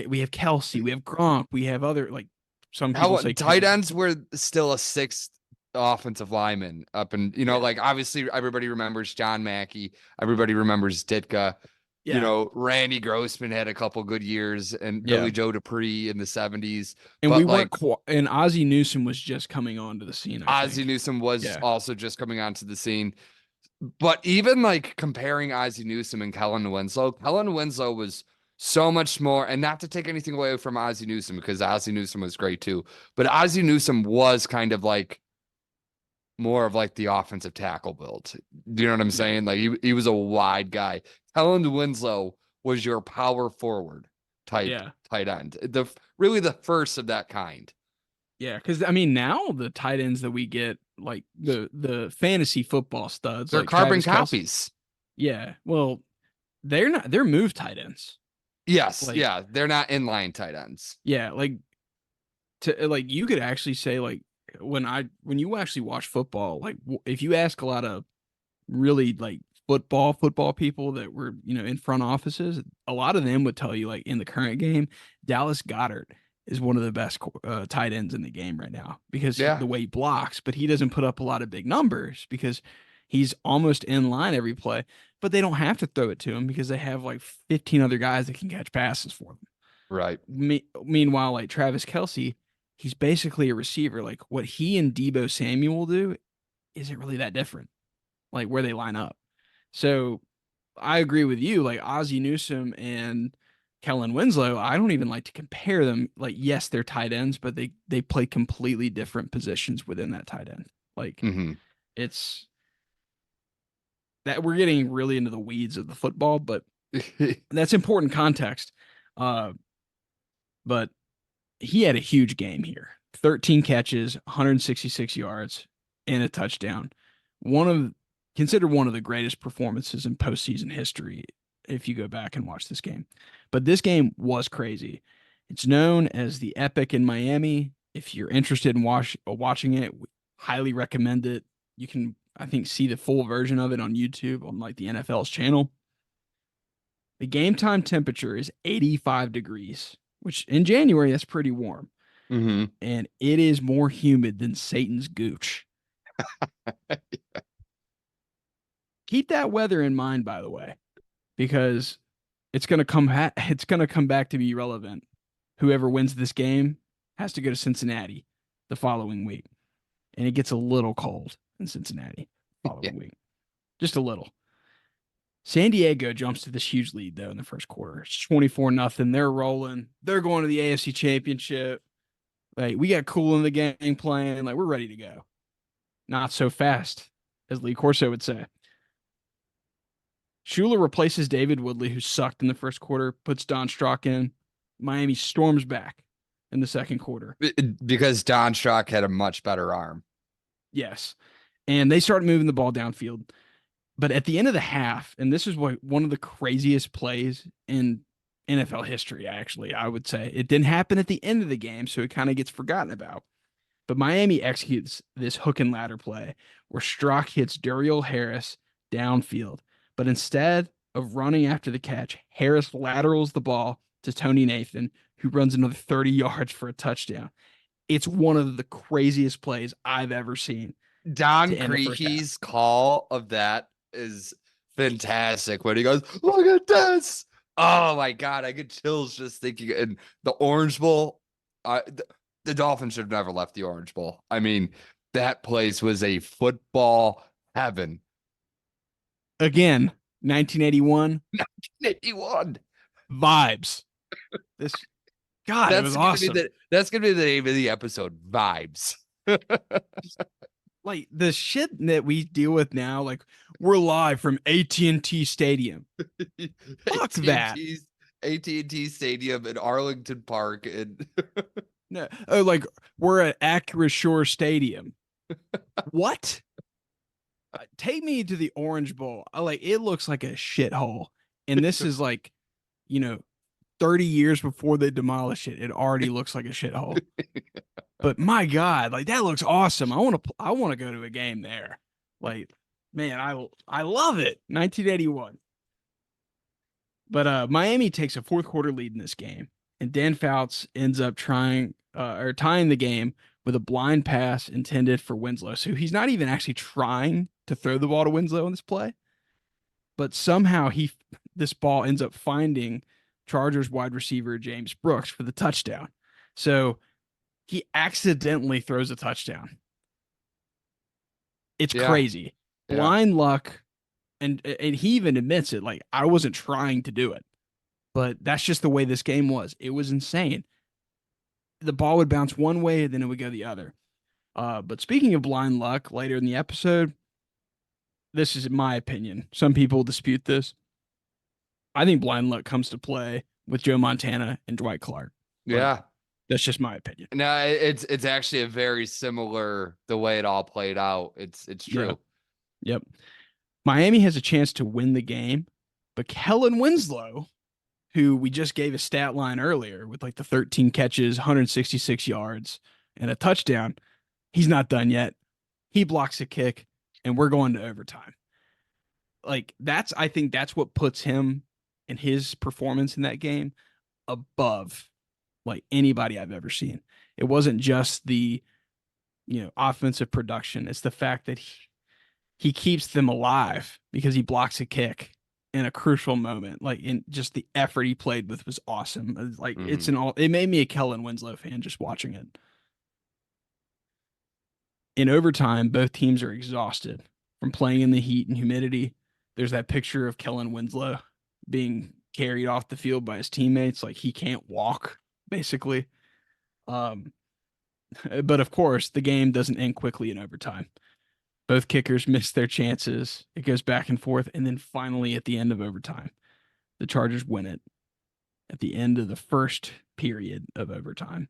we have Kelsey, we have Gronk, we have other like some people how say tight Kittle. ends were still a sixth offensive lineman up and Yeah, like obviously everybody remembers John Mackey, everybody remembers Ditka. yeah, Randy Grossman had a couple good years and yeah. Billy Joe Dupree in the 70s. And we But weren't like and Ozzie Newsome was just coming onto the scene, I Ozzie think. Newsome was Yeah, also just coming onto the scene. But even like comparing Ozzie Newsome and Kellen Winslow was so much more, and not to take anything away from Ozzie Newsome because Ozzie Newsome was great too. But Ozzie Newsome was kind of like more of like the offensive tackle build. Do you know what I'm yeah, saying? Like he was a wide guy. Kellen Winslow was your power forward type yeah. tight end. Really the first of that kind. Yeah, because I mean now the tight ends that we get, like the fantasy football studs, They're like carbon Travis Kelsey. copies. Yeah, well, they're not. They're move tight ends. Yes, Like yeah, they're not inline tight ends. yeah, like you could actually say like when you actually watch football, like if you ask a lot of really like football people that were in front offices, a lot of them would tell you like in the current game, Dallas Goddard is one of the best tight ends in the game right now because Yeah, the way he blocks, but he doesn't put up a lot of big numbers because he's almost in line every play. But they don't have to throw it to him because they have like 15 other guys that can catch passes for them. right. Meanwhile, like Travis Kelsey, he's basically a receiver. Like what he and Debo Samuel do isn't really that different, like where they line up. So I agree with you. Like Ozzie Newsome and Kellen Winslow, I don't even like to compare them. Like, yes, they're tight ends, but they play completely different positions within that tight end. Like Hmm. it's that we're getting really into the weeds of the football, but that's important context. Uh, but he had a huge game here. 13 catches, 166 yards, and a touchdown. One of Considered one of the greatest performances in postseason history if you go back and watch this game. But this game was crazy. It's known as the Epic in Miami. If you're interested in watching it, highly recommend it. You can, I think, see the full version of it on YouTube on like the NFL's channel. The game time temperature is 85 degrees, which in January that's pretty warm, Hmm. and it is more humid than Satan's gooch. Keep that weather in mind, by the way, because it's going to come back to be relevant. Whoever wins this game has to go to Cincinnati the following week, and it gets a little cold in Cincinnati the Yeah. following week, just a little. San Diego jumps to this huge lead though in the first quarter. It's 24-0. They're rolling. They're going to the AFC Championship. Like we got cool in the game playing. Like we're ready to go. Not so fast, as Lee Corso would say. Shula replaces David Woodley, who sucked in the first quarter, puts Don Strock in. Miami storms back in the second quarter. Because Don Strock had a much better arm. Yes. And they start moving the ball downfield. But at the end of the half, and this is one of the craziest plays in NFL history, actually, I would say. It didn't happen at the end of the game, so it kind of gets forgotten about. But Miami executes this hook and ladder play where Strock hits Duriel Harris downfield. But instead of running after the catch, Harris laterals the ball to Tony Nathan, who runs another 30 yards for a touchdown. It's one of the craziest plays I've ever seen Don to end the first half. Creaky's call of that is fantastic when he goes, "Look at this." Oh my God, I get chills just thinking. And the Orange Bowl, The Dolphins should have never left the Orange Bowl. I mean, that place was a football heaven. Again, 1981 81. vibes. This God, it was awesome. That's gonna be the name of the episode. Vibes. Like the shit that we deal with now, like we're live from AT&T Stadium. Fuck that. AT&T Stadium in Arlington Park and No, oh, like we're at Acura Shore Stadium. What? Take me to the Orange Bowl. Like it looks like a shithole, and this is like, 30 years before they demolish it. It already looks like a shithole. But my God, like that looks awesome. I want to go to a game there. Like, man, I love it. 1981. But Miami takes a fourth quarter lead in this game, and Dan Fouts ends up tying the game with a blind pass intended for Winslow. So he's not even actually trying to throw the ball to Winslow in this play, but somehow this ball ends up finding Chargers wide receiver James Brooks for the touchdown. So he accidentally throws a touchdown. It's crazy. Yeah. Blind luck. And he even admits it. Like, I wasn't trying to do it, but that's just the way this game was. It was insane. The ball would bounce one way, and then it would go the other. But speaking of blind luck, later in the episode, this is my opinion. Some people dispute this. I think blind luck comes to play with Joe Montana and Dwight Clark. Yeah. That's just my opinion. No, it's actually a very similar the way it all played out. It's true. Yep. Miami has a chance to win the game, but Kellen Winslow, who we just gave a stat line earlier with like the 13 catches, 166 yards, and a touchdown, he's not done yet. He blocks a kick, and we're going to overtime. Like I think that's what puts him and his performance in that game above like anybody I've ever seen. It wasn't just the, offensive production. It's the fact that he keeps them alive because he blocks a kick in a crucial moment. Like, in just the effort he played with was awesome. Like it made me a Kellen Winslow fan just watching it. In overtime, both teams are exhausted from playing in the heat and humidity. There's that picture of Kellen Winslow being carried off the field by his teammates. Like he can't walk, basically. But of course, the game doesn't end quickly in overtime. Both kickers miss their chances. It goes back and forth. And then finally, at the end of overtime, the Chargers win it at the end of the first period of overtime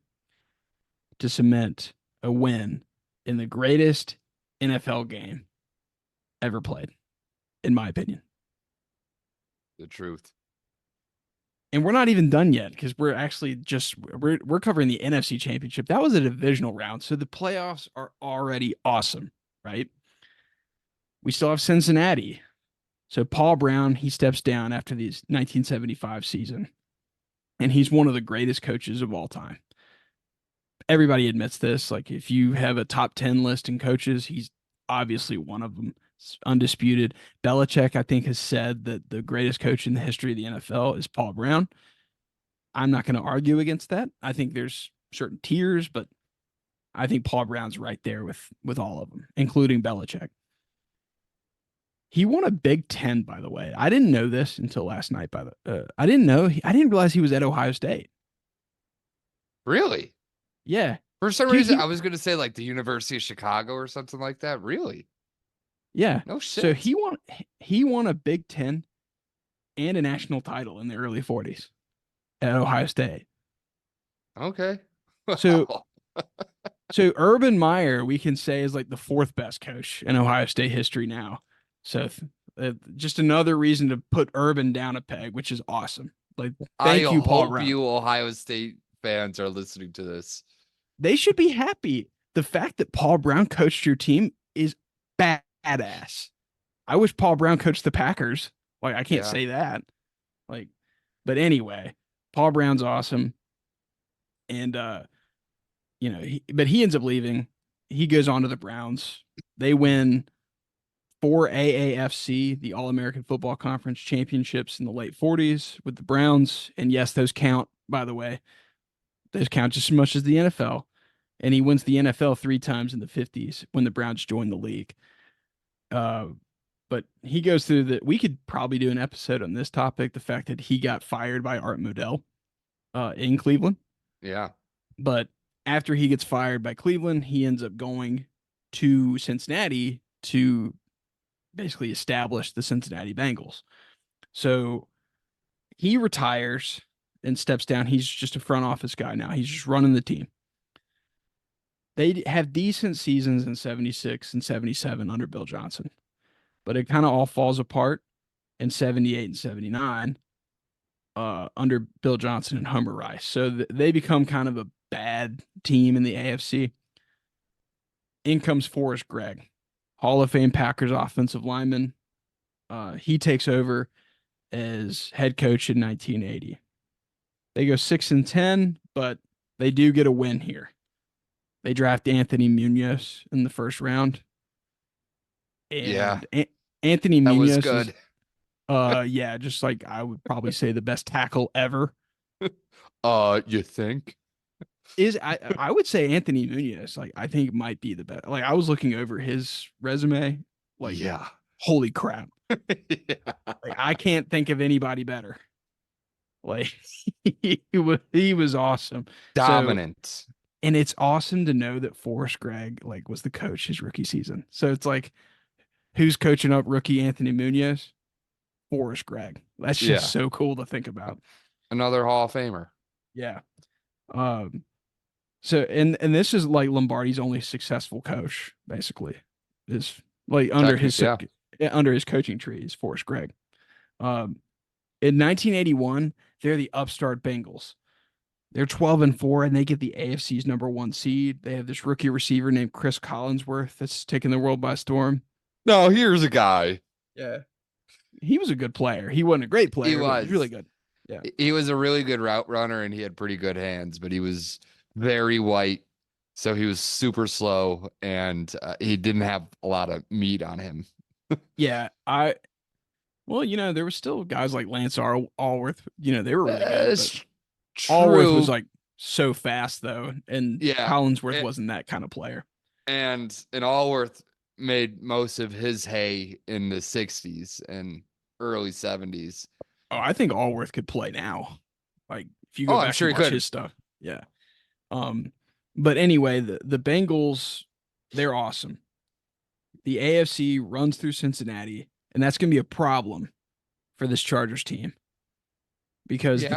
to cement a win in the greatest NFL game ever played, in my opinion. The truth. And we're not even done yet because we're actually we're covering the NFC Championship. That was a divisional round. So the playoffs are already awesome, right? We still have Cincinnati. So Paul Brown, he steps down after the 1975 season. And he's one of the greatest coaches of all time. Everybody admits this. Like, if you have a top 10 list in coaches, he's obviously one of them. It's undisputed. Belichick, I think, has said that the greatest coach in the history of the NFL is Paul Brown. I'm not going to argue against that. I think there's certain tiers, but I think Paul Brown's right there with all of them, including Belichick. He won a Big Ten, by the way. I didn't know this until last night. I didn't realize he was at Ohio State. Really? Yeah. For some reason, I was going to say like the University of Chicago or something like that. Really? Yeah. No shit. So he won a Big Ten and a national title in the early 40s at Ohio State. Okay. So Urban Meyer, we can say, is like the fourth best coach in Ohio State history now. So just another reason to put Urban down a peg, which is awesome. Like, thank you, Paul Brown. You Ohio State fans are listening to this. They should be happy. The fact that Paul Brown coached your team is badass. I wish Paul Brown coached the Packers. Like, I can't say that. Like, but anyway, Paul Brown's awesome. And, but he ends up leaving. He goes on to the Browns. They win 4 AAFC, the All-American Football Conference championships in the late 40s with the Browns. And yes, those count, by the way. Those count just as much as the NFL. and he wins the NFL 3 times in the 50s when the Browns joined the league. Uh, but he goes through the. We could probably do an episode on this topic, the fact that he got fired by Art Modell in Cleveland. Yeah. But after he gets fired by Cleveland, he ends up going to Cincinnati to basically establish the Cincinnati Bengals. So he retires and steps down. He's just a front office guy now. He's just running the team. They have decent seasons in 76 and 77 under Bill Johnson, but it kind of all falls apart in 78 and 79 under Bill Johnson and Hummer Rice. So they become kind of a bad team in the AFC. In comes Forrest Gregg, Hall of Fame Packers offensive lineman. He takes over as head coach in 1980. They go 6-10, but they do get a win here. They draft Anthony Munoz in the first round. And Anthony That Munoz was good. yeah, just like I would probably say the best tackle ever. You think? I would say Anthony Munoz, like I think might be the best. Like I was looking over his resume, like Yeah. holy crap. Yeah. Like I can't think of anybody better. Like he was awesome. Dominant. So, and it's awesome to know that Forrest Gregg like was the coach his rookie season. So it's like who's coaching up rookie Anthony Munoz? Forrest Gregg. That's just so cool to think about. Another Hall of Famer. Yeah. So and this is like Lombardi's only successful coach, basically. Is like under his coaching tree is Forrest Gregg. In 1981, they're the upstart Bengals. They're 12-4, and they get the AFC's #1 seed. They have this rookie receiver named Chris Collinsworth that's taking the world by storm. No, here's a guy. Yeah. He was a good player. He wasn't a great player. He was. He was really good. Yeah. He was a really good route runner, and he had pretty good hands, but he was very white. So he was super slow, and he didn't have a lot of meat on him. Yeah. Well, there were still guys like Lance Allworth. They were really good. Allworth was like so fast though, and Collinsworth wasn't that kind of player. And Allworth made most of his hay in the 60s and early 70s. Oh, I think Allworth could play now. Like if you go back and watch his stuff. Yeah. But anyway, the Bengals, they're awesome. The AFC runs through Cincinnati, and that's going to be a problem for this Chargers team. Because the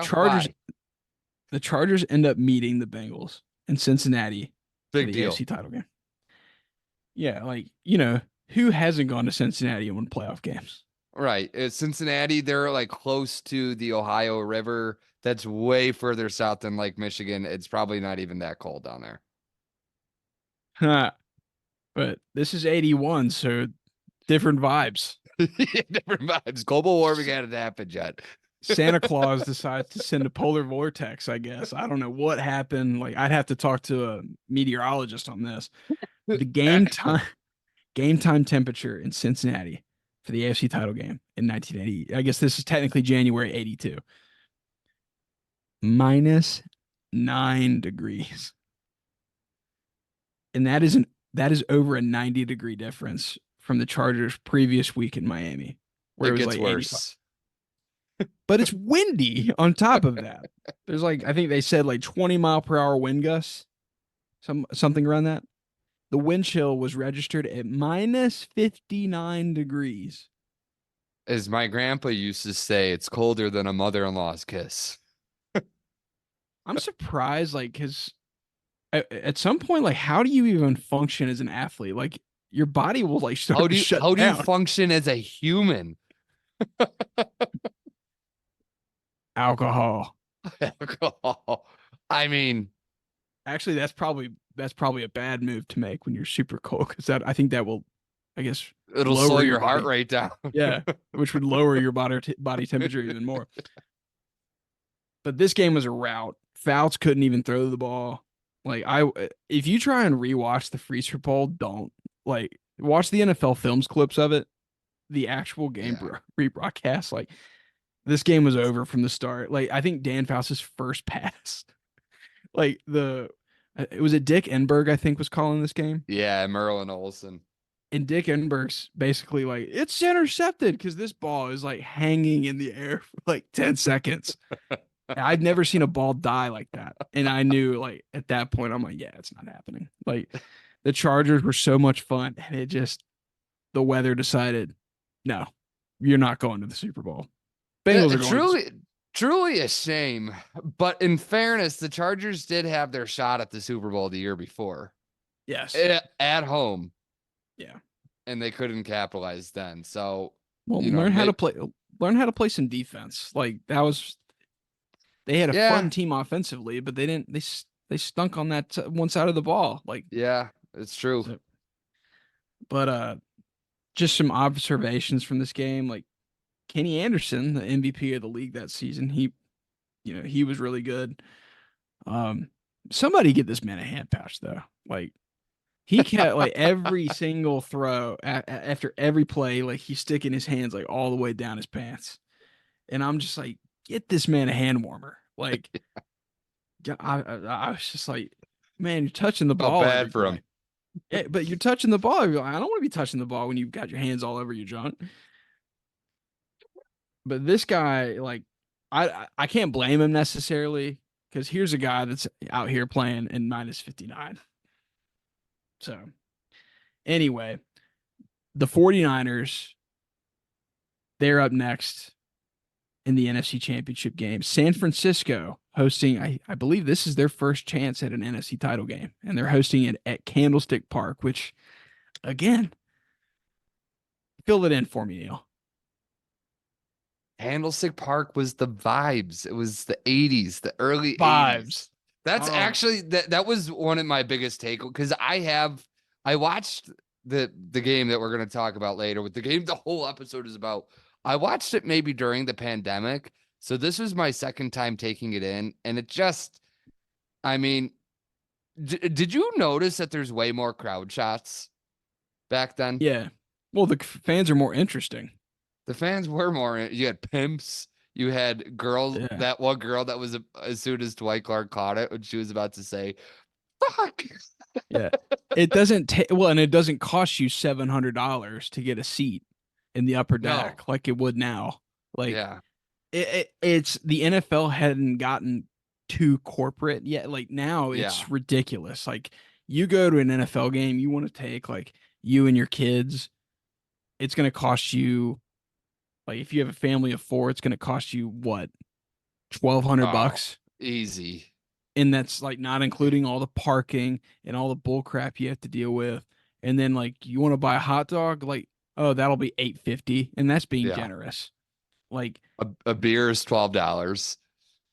Chargers end up meeting the Bengals in Cincinnati for the AFC title game. Yeah, like, who hasn't gone to Cincinnati and won playoff games? Right. Cincinnati, they're like close to the Ohio River. That's way further south than Lake Michigan. It's probably not even that cold down there. But this is 81, so different vibes. Different vibes. Global warming hadn't happened yet. Santa Claus decides to send a polar vortex, I guess. I don't know what happened. Like I'd have to talk to a meteorologist on this. The game time temperature in Cincinnati for the AFC title game in 1980. I guess this is technically January 82. -9 degrees. And that is over a 90-degree difference from the Chargers' previous week in Miami, where it was gets like worse. 85. But it's windy on top of that. There's like, I think they said like 20-mile-per-hour wind gusts, something around that. The wind chill was registered at -59 degrees. As my grandpa used to say, it's colder than a mother-in-law's kiss. I'm surprised, like, because at some point, like, how do you even function as an athlete? Like, your body will like start to shut down. How do you function as a human? Alcohol. I mean, actually, that's probably a bad move to make when you're super cold, because I think that will, I guess, it'll slow your heart rate down. Yeah, which would lower your body temperature even more. But this game was a rout. Fouts couldn't even throw the ball. Like if you try and rewatch the Freezer Bowl, don't watch the NFL Films clips of it. The actual game rebroadcast, like this game was over from the start. Like I think Dan Fouts' first pass, like the It was Dick Enberg, I think, was calling this game. Yeah, Merlin Olsen. And Dick Enberg's basically like, it's intercepted because this ball is like hanging in the air for like 10 seconds. I've never seen a ball die like that. And I knew like at that point, I'm like, yeah, it's not happening. Like the Chargers were so much fun. And the weather decided, no, you're not going to the Super Bowl. Bengals are going to Truly, truly a shame. But in fairness, the Chargers did have their shot at the Super Bowl the year before. Yes. At home. Yeah. And they couldn't capitalize then. So, Well, you know, learn how to play some defense. Like that was they had a yeah, fun team offensively, but they stunk on that one side of the ball. Like yeah, it's true. so, but just some observations from this game. Like Kenny Anderson, the MVP of the league that season, he was really good. Somebody get this man a hand patch though. Like he kept like every single throw after every play, like he's sticking his hands like all the way down his pants, and I'm just like, get this man a hand warmer. Like I was just like, man, you're touching the Felt ball every bad for him. play. Yeah, but you're touching the ball. You're like, I don't want to be touching the ball when you've got your hands all over your junk. But this guy, like, I can't blame him necessarily because here's a guy that's out here playing in -59. So anyway, the 49ers, they're up next in the NFC Championship game. San Francisco hosting, I believe this is their first chance at an NFC title game, and they're hosting it at Candlestick Park, which, again, fill it in for me, Neil. Candlestick Park was the vibes. It was the 80s, the early 80s. Vibes. That's actually that was one of my biggest take because I watched the game that we're going to talk about later with the game the whole episode is about. I watched it maybe during the pandemic. So this was my second time taking it in and it just I mean did you notice that there's way more crowd shots back then? Yeah. Well, the fans are more interesting. The fans were more. You had pimps. You had girls. Yeah. That one girl that was as soon as Dwight Clark caught it when she was about to say, "Fuck." Yeah. It doesn't take well, and it doesn't cost you $700 to get a seat in the upper deck No. like it would now. Like Yeah. it's the NFL hadn't gotten too corporate yet. Like now it's Yeah. ridiculous. Like you go to an NFL game, you want to take like you and your kids, it's going to cost you like if you have a family of 4, it's going to cost you what? $1,200. Easy. And that's like not including all the parking and all the bull crap you have to deal with. And then like you want to buy a hot dog, like, oh, that'll be $8.50, and that's being generous. Like a beer is $12.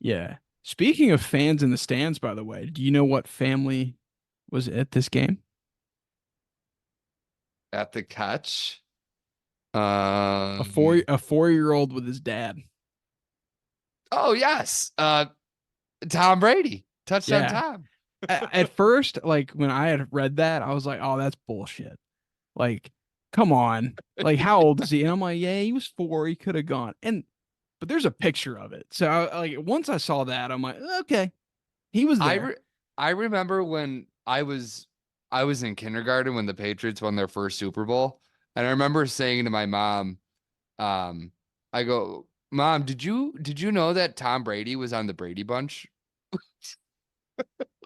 yeah. Speaking of fans in the stands, by the way, do you know what family was at this game? At the catch. A 4-year-old with his dad. Oh yes. Tom Brady. Touchdown Yeah. Tom. At first, like when I had read that, I was like, "Oh, that's bullshit." Like, come on. Like, how old is he? And I'm like, "Yeah, he was 4. He could have gone." But there's a picture of it. So, like, once I saw that, I'm like, "Okay, he was there." I remember when I was in kindergarten when the Patriots won their first Super Bowl, and I remember saying to my mom, I go, "Mom, did you know that Tom Brady was on the Brady Bunch?"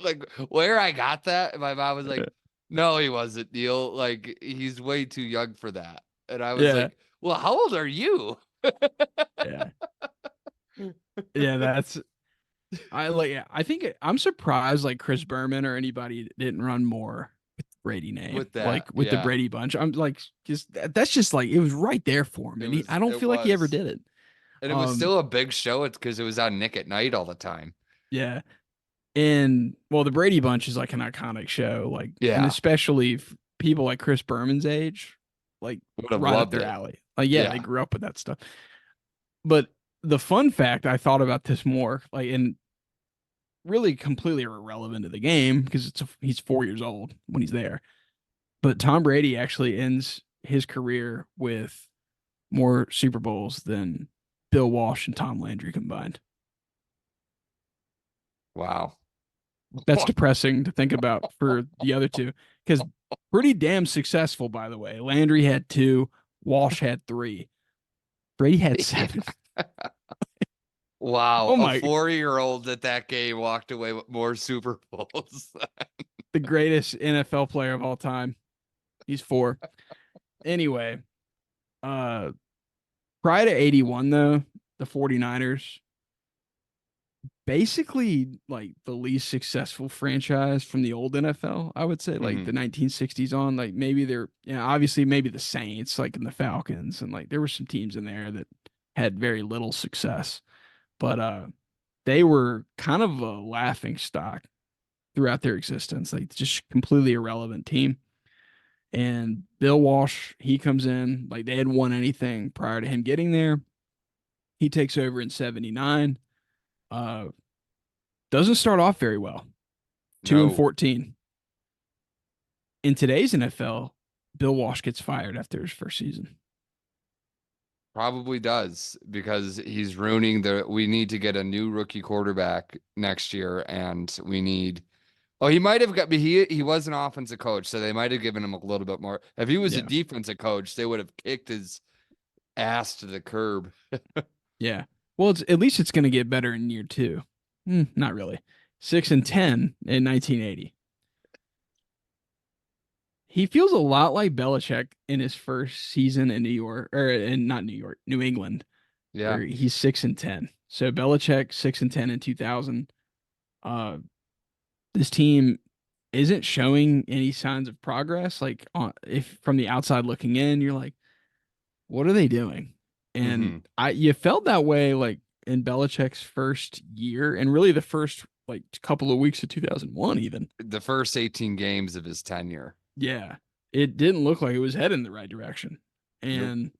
Like where I got that, and my mom was like, "No, he wasn't, Neil. Like he's way too young for that." And I was Yeah. like, "Well, how old are you?" Yeah. Yeah, that's I think I'm surprised like Chris Berman or anybody didn't run more with the Brady name. With that, Like with the yeah. Brady Bunch. I'm like just that's just like it was right there for him. And I don't feel like he ever did it. And it was still a big show. It's because it was on Nick at Night all the time. Yeah. And well, the Brady Bunch is like an iconic show. Like and Yeah. especially people like Chris Berman's age, like Would have right up loved their it. alley. Like yeah, they grew up with that stuff. But the fun fact, I thought about this more, like, and really completely irrelevant to the game because he's 4 years old when he's there. But Tom Brady actually ends his career with more Super Bowls than Bill Walsh and Tom Landry combined. Wow. That's depressing to think about for the other two because pretty damn successful, by the way. Landry had 2, Walsh had 3, Brady had 7. Wow, Oh a my, 4-year-old at that game walked away with more Super Bowls. the greatest NFL player of all time. He's 4. Anyway, uh, prior to 81, though, the 49ers basically like the least successful franchise from the old NFL, I would say, like the Mhm. 1960s on. Like maybe they're, obviously maybe the Saints, like in the Falcons, and like there were some teams in there that had very little success, but they were kind of a laughing stock throughout their existence, like just completely irrelevant team. And Bill Walsh, he comes in, like they hadn't won anything prior to him getting there. He takes over in 79. Uh, doesn't start off very well. 2 and No, 14. In today's NFL, Bill Walsh gets fired after his first season. probably does because he's ruining we need to get a new rookie quarterback next year and we need Oh, he might have got he was an offensive coach, so they might have given him a little bit more. If he was a Yeah. defensive coach, they would have kicked his ass to the curb. Yeah. Well, at least it's going to get better in year 2. Not really. 6 and 10 in 1980. He feels a lot like Belichick in his first season in New York, or in not New York, New England, where Yeah. he's 6 and 10. So Belichick 6 and 10 in 2000. Uh, this team isn't showing any signs of progress. Like if from the outside looking in, you're like, what are they doing? And Hmm. you felt that way like in Belichick's first year and really the first like couple of weeks of 2001 even. The first 18 games of his tenure. Yeah. It didn't look like it was heading in the right direction. Nope. And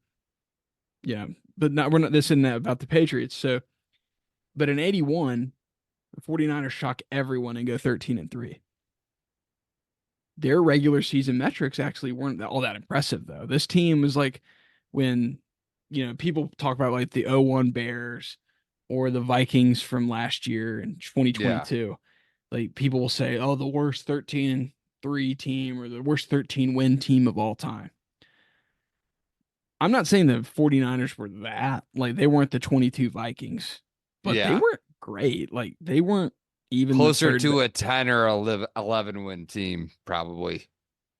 yeah, but not we're not this and that about the Patriots. So but in 81, the 49ers shock everyone and go 13 and 3. Their regular season metrics actually weren't all that impressive though. This team was like when people talk about like the 0-1 Bears or the Vikings from last year in Yeah. 2022. Like people will say, "Oh, the worst 13-3 team or the worst 13 win team of all time." I'm not saying the 49ers were that. Like they weren't the 22 Vikings, but they Yeah. weren't great. Like they weren't even the Closer third to a 10 or 11 win team, probably.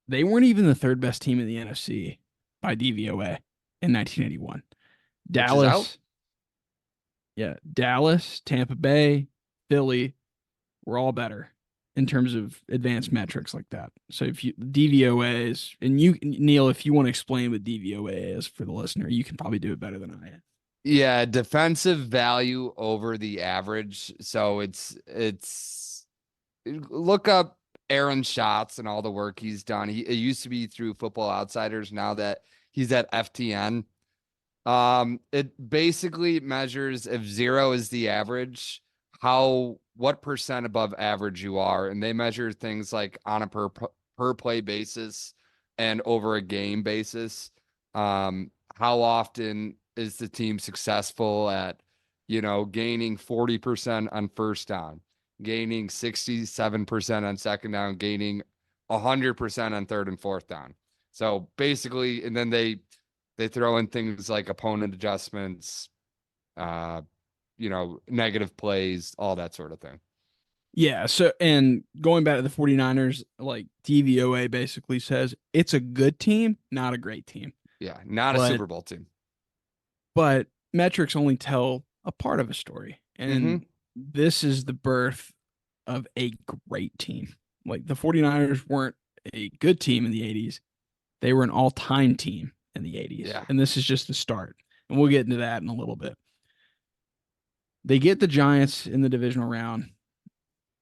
they weren't even the third best team in the NFC by DVOA in 1981. Which is out. Dallas, yeah, Dallas, Tampa Bay, Philly were all better in terms of advanced metrics like that. So if you DVOA is, and you Neil, if you want to explain what DVOA is for the listener, you can probably do it better than I am. Yeah, defensive value over the average. So it's look up Aaron Schatz and all the work he's done. It used to be through Football Outsiders. Now that he's at FTN, it basically measures if 0 is the average, what percent above average you are, and they measure things like on a per play basis and over a game basis. How often is the team successful at, gaining 40% on first down, gaining 67% on second down, gaining 100% on third and fourth down. So basically, and then they throw in things like opponent adjustments, uh, negative plays, all that sort of thing. Yeah. So, and going back to the 49ers, like DVOA basically says it's a good team, not a great team. Yeah, not a But, Super Bowl team. but metrics only tell a part of a story. Mm-hmm. And this is the birth of a great team. Like the 49ers weren't a good team in the 80s, they were an all time team in the 80s. Yeah. And this is just the start. And we'll get into that in a little bit. They get the Giants in the divisional round,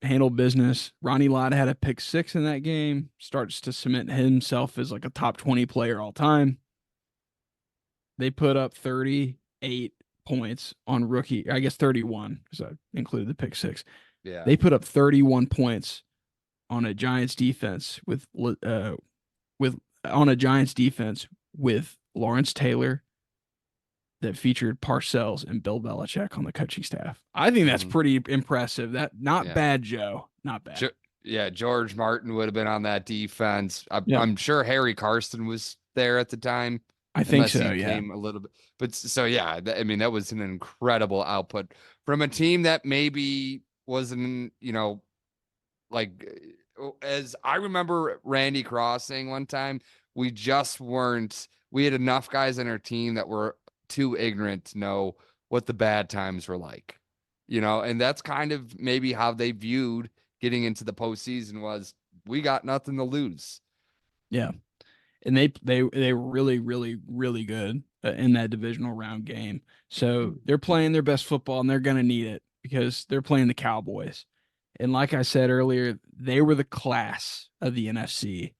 handle business. Ronnie Lott had a pick 6 in that game, starts to cement himself as like a top 20 player all time. They put up 38 points on rookie, I guess 31, because I included the pick 6. Yeah. They put up 31 points on a Giants defense with on a Giants defense with Lawrence Taylor, that featured Parcells and Bill Belichick on the coaching staff. I think that's pretty impressive. That not Yeah. bad, Joe. Not bad. Yeah, George Martin would have been on that defense. Yeah, I'm sure Harry Carson was there at the time, I think unless so. he Yeah, came a little bit. But so yeah, I mean that was an incredible output from a team that maybe wasn't, like as I remember Randy Cross saying one time, we just weren't. We had enough guys in our team that were too ignorant to know what the bad times were like, and that's kind of maybe how they viewed getting into the postseason was we got nothing to lose. yeah. And they were really, really, really good in that divisional round game. So they're playing their best football, and they're going to need it because they're playing the Cowboys. And like I said earlier, they were the class of the NFC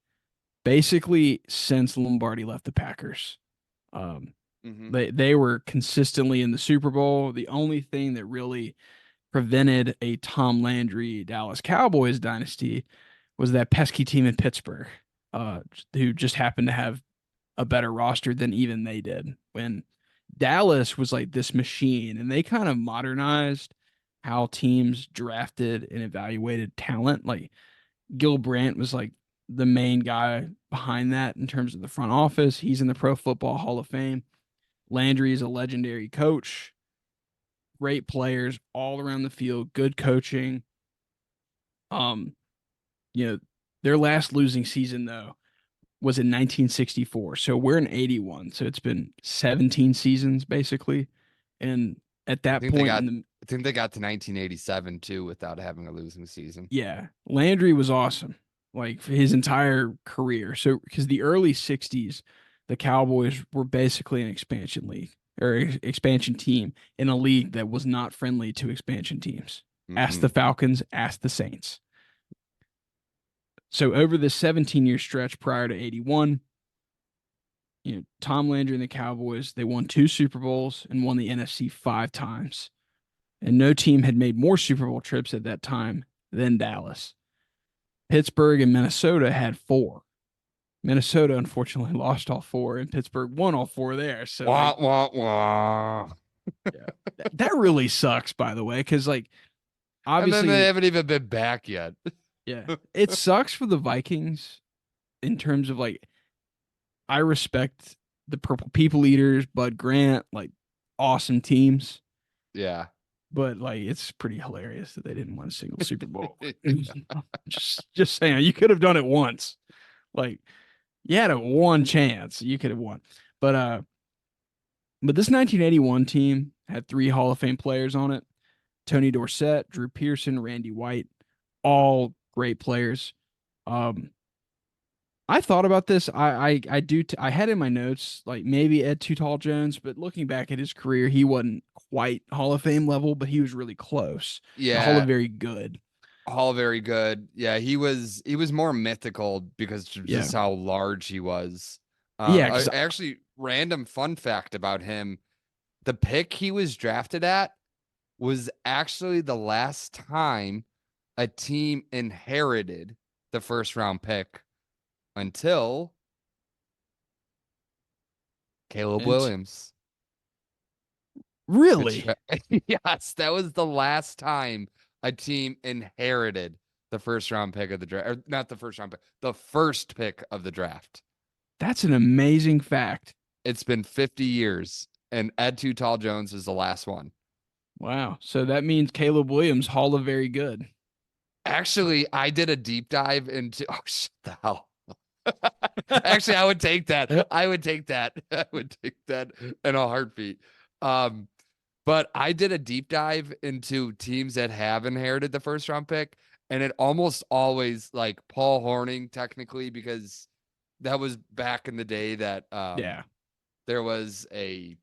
basically since Lombardi left the Packers. They were consistently in the Super Bowl. The only thing that really prevented a Tom Landry Dallas Cowboys dynasty was that pesky team in Pittsburgh, who just happened to have a better roster than even they did. When Dallas was like this machine, and they kind of modernized how teams drafted and evaluated talent. Like Gil Brandt was like the main guy behind that in terms of the front office. He's in the Pro Football Hall of Fame. Landry is a legendary coach. Great players all around the field, good coaching. Um, you know, their last losing season though was in 1964. So we're in 81. So it's been 17 seasons basically. And at I that think they point got. in the I think they got to 1987 too without having a losing season. yeah, Landry was awesome. Like for his entire career. So because the early 60s, the Cowboys were basically an expansion league or expansion team in a league that was not friendly to expansion teams. Ask the Falcons, ask the Saints. So over the 17-year stretch prior to 81, Tom Landry and the Cowboys, they won 2 Super Bowls and won the NFC 5 times. And no team had made more Super Bowl trips at that time than Dallas. Pittsburgh and Minnesota had 4. Minnesota unfortunately lost all 4, and Pittsburgh won all 4 there. So wah, wah, wah. Yeah, that really sucks, by the way, because like And then obviously, they haven't even been back yet. yeah, it sucks for the Vikings in terms of like I respect the Purple People Eaters, Bud Grant, like awesome teams, Yeah. but like it's pretty hilarious that they didn't win a single Super Bowl. just saying, you could have done it once. Like you had a one chance, you could have won. But this 1981 team had 3 Hall of Fame players on it: Tony Dorsett, Drew Pearson, Randy White, all great players. I thought about this. I had in my notes like maybe Ed Too Tall Jones, but looking back at his career, he wasn't quite Hall of Fame level, but he was really close. The Hall Yeah. of Very Good. All very good. Yeah, he was more mythical because of Yeah, just how large he was. yeah. Because Actually, random fun fact about him: the pick he was drafted at was actually the last time a team inherited the first round pick until Caleb and Williams. really, Yes, that was the last time a team inherited the first round pick of the draft, or not the first round pick, the first pick of the draft. that's an amazing fact. It's been 50 years, and Ed Too Tall Jones is the last one. Wow. So that means Caleb Williams, Hall of Very Good. Actually, I did a deep dive into. Oh, shut the hell. Actually, I would take that. I would take that. I would take that in a heartbeat. But I did a deep dive into teams that have inherited the first round pick, and it almost always like Paul Hornung, technically, because that was back in the day that Yeah, there was a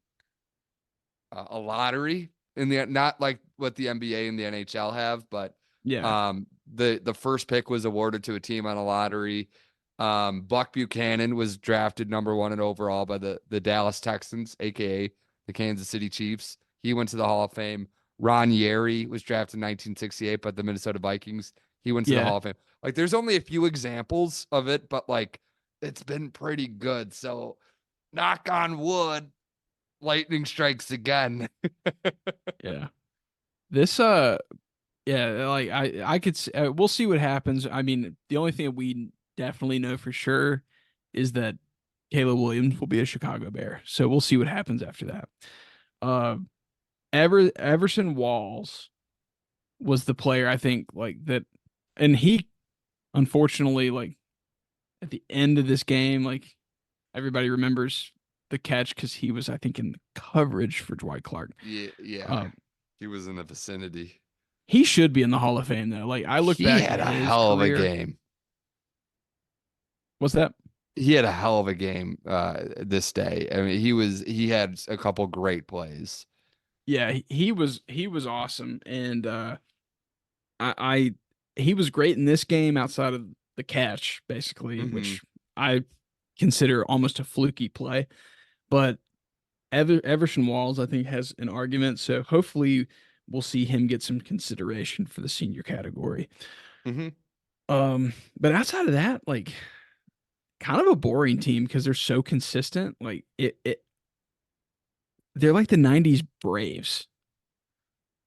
lottery in the not like what the NBA and the NHL have, but yeah, the first pick was awarded to a team on a lottery. Buck Buchanan was drafted number 1 in overall by the Dallas Texans, aka the Kansas City Chiefs. He went to the Hall of Fame. Ron Yeri was drafted in 1968 by the Minnesota Vikings. He went to the yeah. Hall of Fame. Like there's only a few examples of it, but like it's been pretty good. So knock on wood, lightning strikes again. Yeah. This yeah, like I could we'll see what happens. I mean, the only thing that we definitely know for sure is that Caleb Williams will be a Chicago Bear. So we'll see what happens after that. Uh Everson Walls was the player I think like that, and he unfortunately like at the end of this game, like everybody remembers the catch because he was I think in coverage for Dwight Clark. Yeah, yeah. Uh, He was in the vicinity. he should be in the Hall of Fame though. Like I look He back at had a his hell of a career. game. What's that? He had a hell of a game this day. I mean, he had a couple great plays. Yeah, he was awesome, and I he was great in this game outside of the catch, basically, Hmm. which I consider almost a fluky play. But Everson Walls, I think, has an argument, so hopefully we'll see him get some consideration for the senior category. Hmm. But outside of that, like kind of a boring team because they're so consistent. Like they're like the '90s Braves.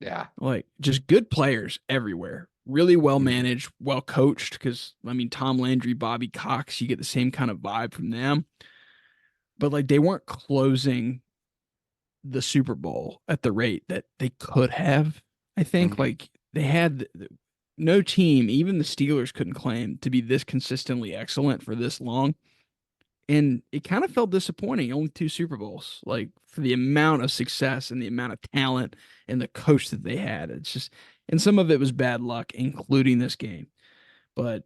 Yeah. Like just good players everywhere. Really well Hmm. managed, well coached. Because I mean, Tom Landry, Bobby Cox, you get the same kind of vibe from them. But like they weren't closing the Super Bowl at the rate that they could have. I think Hmm. like they had no team, even the Steelers couldn't claim to be this consistently excellent for this long. And it kind of felt disappointing. Only two Super Bowls, like for the amount of success and the amount of talent and the coach that they had. It's just, and some of it was bad luck, including this game. But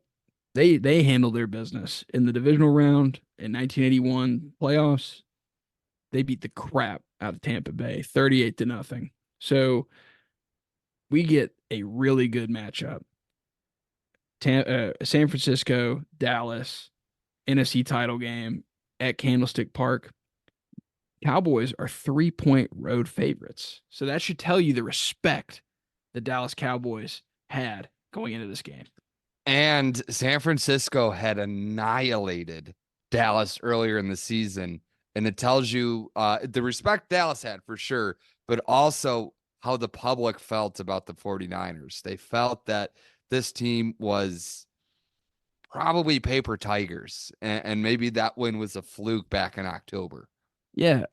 they handled their business in the divisional round in 1981 playoffs. They beat the crap out of Tampa Bay, 38-0. So we get a really good matchup. San Francisco, Dallas, NFC title game at Candlestick Park. Cowboys are 3-point road favorites. So that should tell you the respect the Dallas Cowboys had going into this game. And San Francisco had annihilated Dallas earlier in the season. And it tells you the respect Dallas had for sure, but also how the public felt about the 49ers. They felt that this team was probably paper tigers, and maybe that win was a fluke back in October. Yeah,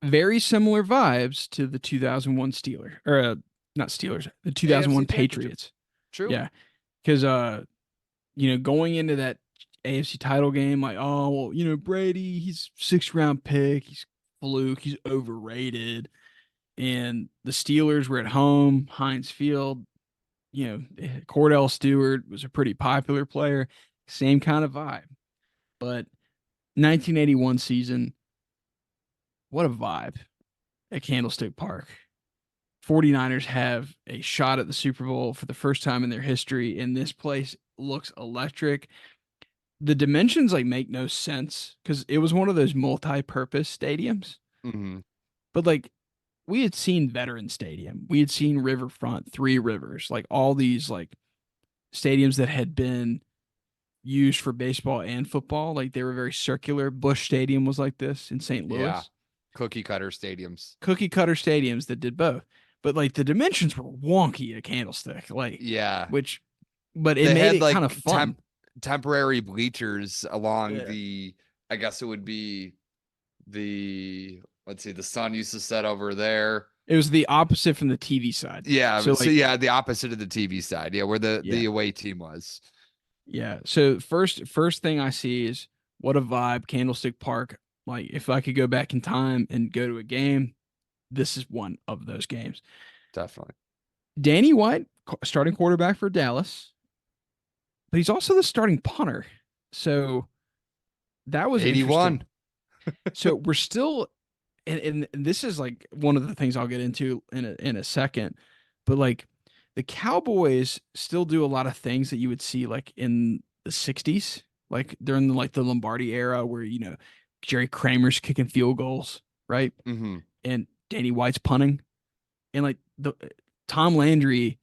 very similar vibes to the 2001 Steelers or not Steelers, the 2001 AFC Championship. Patriots. True. Yeah, because going into that AFC title game, like, oh well, Brady, he's 6th round pick, he's fluke, he's overrated, and the Steelers were at home, Heinz Field. Cordell Stewart was a pretty popular player, same kind of vibe. But 1981 season, what a vibe at Candlestick Park. 49ers have a shot at the Super Bowl for the first time in their history, and this place looks electric. The dimensions like make no sense because it was one of those multi-purpose stadiums. Hmm. But like we had seen Veteran Stadium, we had seen Riverfront, Three Rivers, like all these like stadiums that had been used for baseball and football. Like they were very circular. Bush Stadium was like this in St. Yeah. Louis. Cookie cutter stadiums. Cookie cutter stadiums that did both. But like the dimensions were wonky at Candlestick, like Yeah. which, but it They made had it kind like of fun. temporary bleachers along Yeah. the, I guess it would be the, let's see, the sun used to set over there. It was the opposite from the TV side. Yeah, So so like, yeah, the opposite of the TV side. Yeah, where the yeah, away team was. yeah. So first thing I see is what a vibe, Candlestick Park. Like if I could go back in time and go to a game, this is one of those games. Definitely. Danny White, starting quarterback for Dallas, but he's also the starting punter. So that was interesting. 81. So we're still, and this is like one of the things I'll get into in a second, but like the Cowboys still do a lot of things that you would see like in the '60s, like during like the Lombardi era, where Jerry Kramer's kicking field goals, right, Hmm. and Danny White's punting, and like the Tom Landry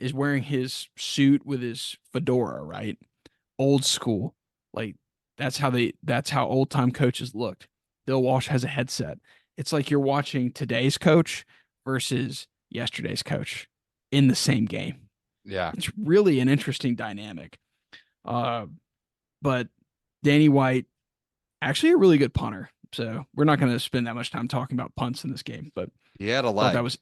is wearing his suit with his fedora, right? Old school. Like that's how old time coaches looked. Bill Walsh has a headset. it's like you're watching today's coach versus yesterday's coach in the same game. Yeah. It's really an interesting dynamic. Uh, but Danny White, actually a really good punter. So we're not going to spend that much time talking about punts in this game, but He had a thought that leg. was,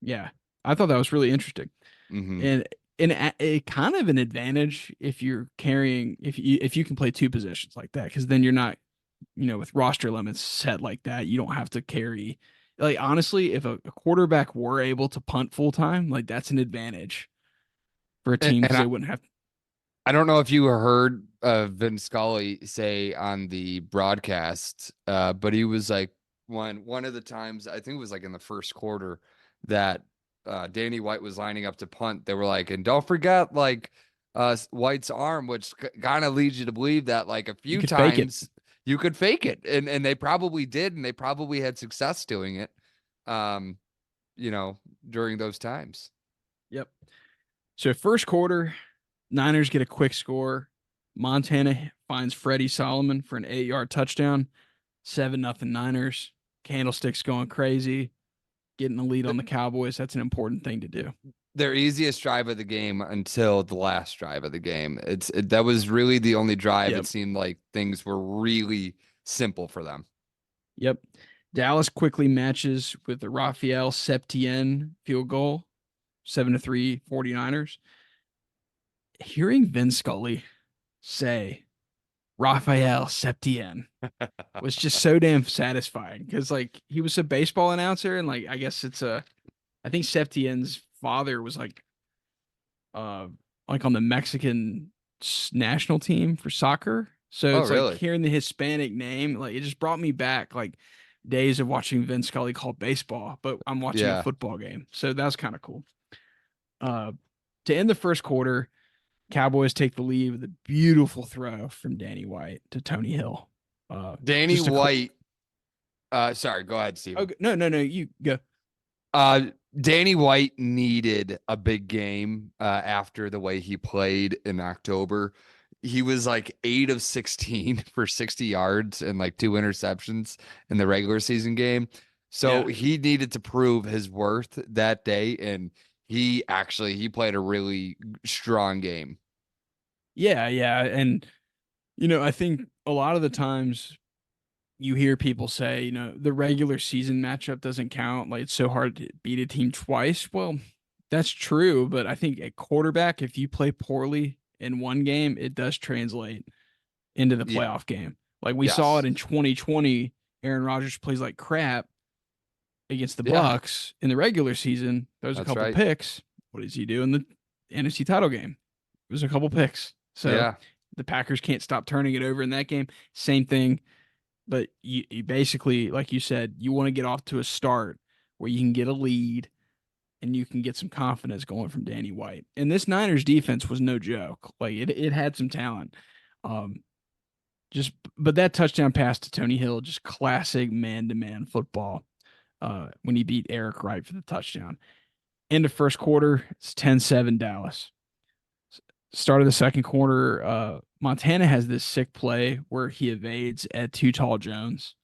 yeah, I thought that was really interesting. Hmm. And a kind of an advantage if you're carrying, if you can play two positions like that, because then you're not, with roster limits set like that, you don't have to carry. Like honestly, if a quarterback were able to punt full time, like that's an advantage for a And, team and because I, they wouldn't have. I don't know if you heard Vin Scully say on the broadcast, but he was like one of the times, I think it was like in the first quarter, that Danny White was lining up to punt. They were like, and don't forget like White's arm, which kind of leads you to believe that like a You few could fake it. times you could fake it, and they probably did, and they probably had success doing it, um, during those times. Yep. So first quarter, Niners get a quick score. Montana finds Freddie Solomon for an 8-yard touchdown. 7-0 Niners. Candlesticks going crazy. Getting the lead on the Cowboys. That's an important thing to do. Their easiest drive of the game until the last drive of the game. That was really the only drive. It Yep. seemed like things were really simple for them. Yep. Dallas quickly matches with the Raphael Septien field goal. 7-3 49ers. Hearing Vin Scully say Raphael Septien was just so damn satisfying because like he was a baseball announcer and like I guess I think Septien's father was uh like on the Mexican national team for soccer. So Oh, it's like really? hearing the Hispanic name, like it just brought me back like days of watching Vin Scully call baseball, but I'm watching a Yeah. football game. So that's kind of cool. Uh to end the first quarter, Cowboys take the lead with a beautiful throw from Danny White to Tony Hill. Danny Just a quick. White. Sorry, go ahead, Oh Steven. no, no, no! You go. Uh, Danny White needed a big game after the way he played in October. He was like 8 of 16 for 60 yards and like 2 interceptions in the regular season game. So Yeah, he needed to prove his worth that day, and he played a really strong game. yeah, and I think a lot of the times you hear people say, the regular season matchup doesn't count. Like it's so hard to beat a team twice. Well, that's true, but I think at quarterback, if you play poorly in one game, it does translate into the Yeah. playoff game. Like we saw Yes. it in 2020. Aaron Rodgers plays like crap against the Yeah, Bucks in the regular season. Throws a that's couple right. picks. What does he do in the NFC title game? It was a couple picks. So Yeah. the Packers can't stop turning it over in that game. Same thing. But you basically, like you said, you want to get off to a start where you can get a lead and you can get some confidence going from Danny White. And this Niners defense was no joke. Like it had some talent. Um, but that touchdown pass to Tony Hill, just classic man-to-man football. When he beat Eric Wright for the touchdown. End of first quarter, it's 10-7 Dallas. Start of the second quarter, Montana has this sick play where he evades Ed Too Tall Jones.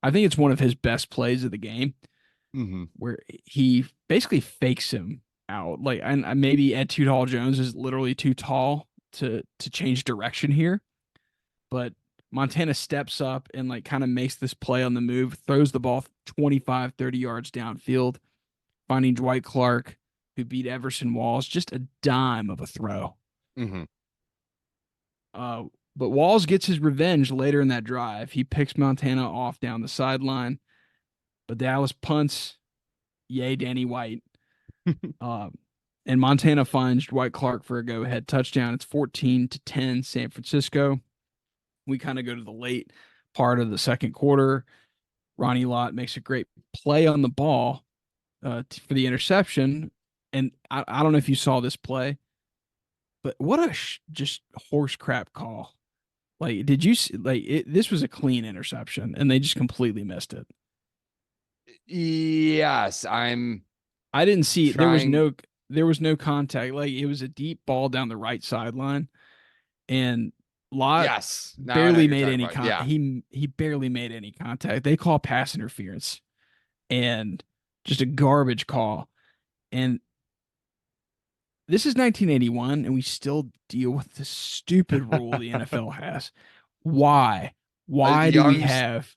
I think it's one of his best plays of the game Hmm. where he basically fakes him out. Like, and maybe Ed Too Tall Jones is literally too tall to change direction here, but Montana steps up and like kind of makes this play on the move, throws the ball 25, 30 yards downfield, finding Dwight Clark, who beat Everson Walls, just a dime of a throw. Hmm. Uh, but Walls gets his revenge later in that drive. He picks Montana off down the sideline, but Dallas punts. Yay, Danny White. Uh, and Montana finds Dwight Clark for a go-ahead touchdown. It's 14-10 San Francisco. We kind of go to the late part of the second quarter. Ronnie Lott makes a great play on the ball for the interception. And I don't know if you saw this play, but what a just horse crap call. Like, did you see, like this was a clean interception and they just completely missed it. Yes, I'm I didn't see it. trying. There was no contact. Like it was a deep ball down the right sideline and Lott Yes. Now I know barely what you're made talking any about. Yeah. he barely made any contact. They call pass interference. and just a garbage call. And this is 1981, and we still deal with this stupid rule the NFL has. Why? A Why do we young, have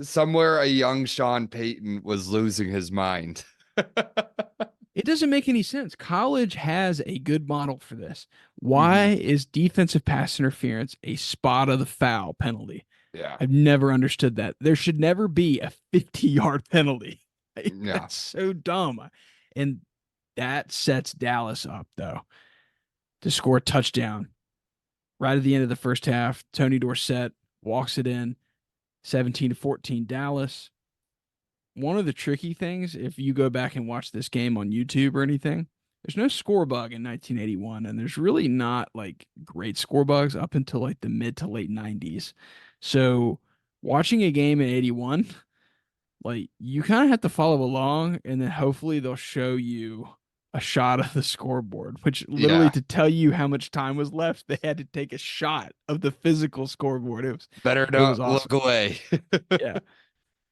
somewhere a young Sean Payton was losing his mind. it doesn't make any sense. College has a good model for this. Why Mhm. is defensive pass interference a spot of the foul penalty? Yeah. I've never understood that. There should never be a 50-yard penalty. Like, Yeah. that's so dumb. And that sets Dallas up, though, to score a touchdown right at the end of the first half. Tony Dorsett walks it in 17-14 Dallas. One of the tricky things, if you go back and watch this game on YouTube or anything, there's no score bug in 1981, and there's really not like great score bugs up until like the mid to late 90s. So watching a game in 81, like you kind of have to follow along, and then hopefully they'll show you a shot of the scoreboard, which literally Yeah. to tell you how much time was left, they had to take a shot of the physical scoreboard. Better It was not awesome. look away. Yeah.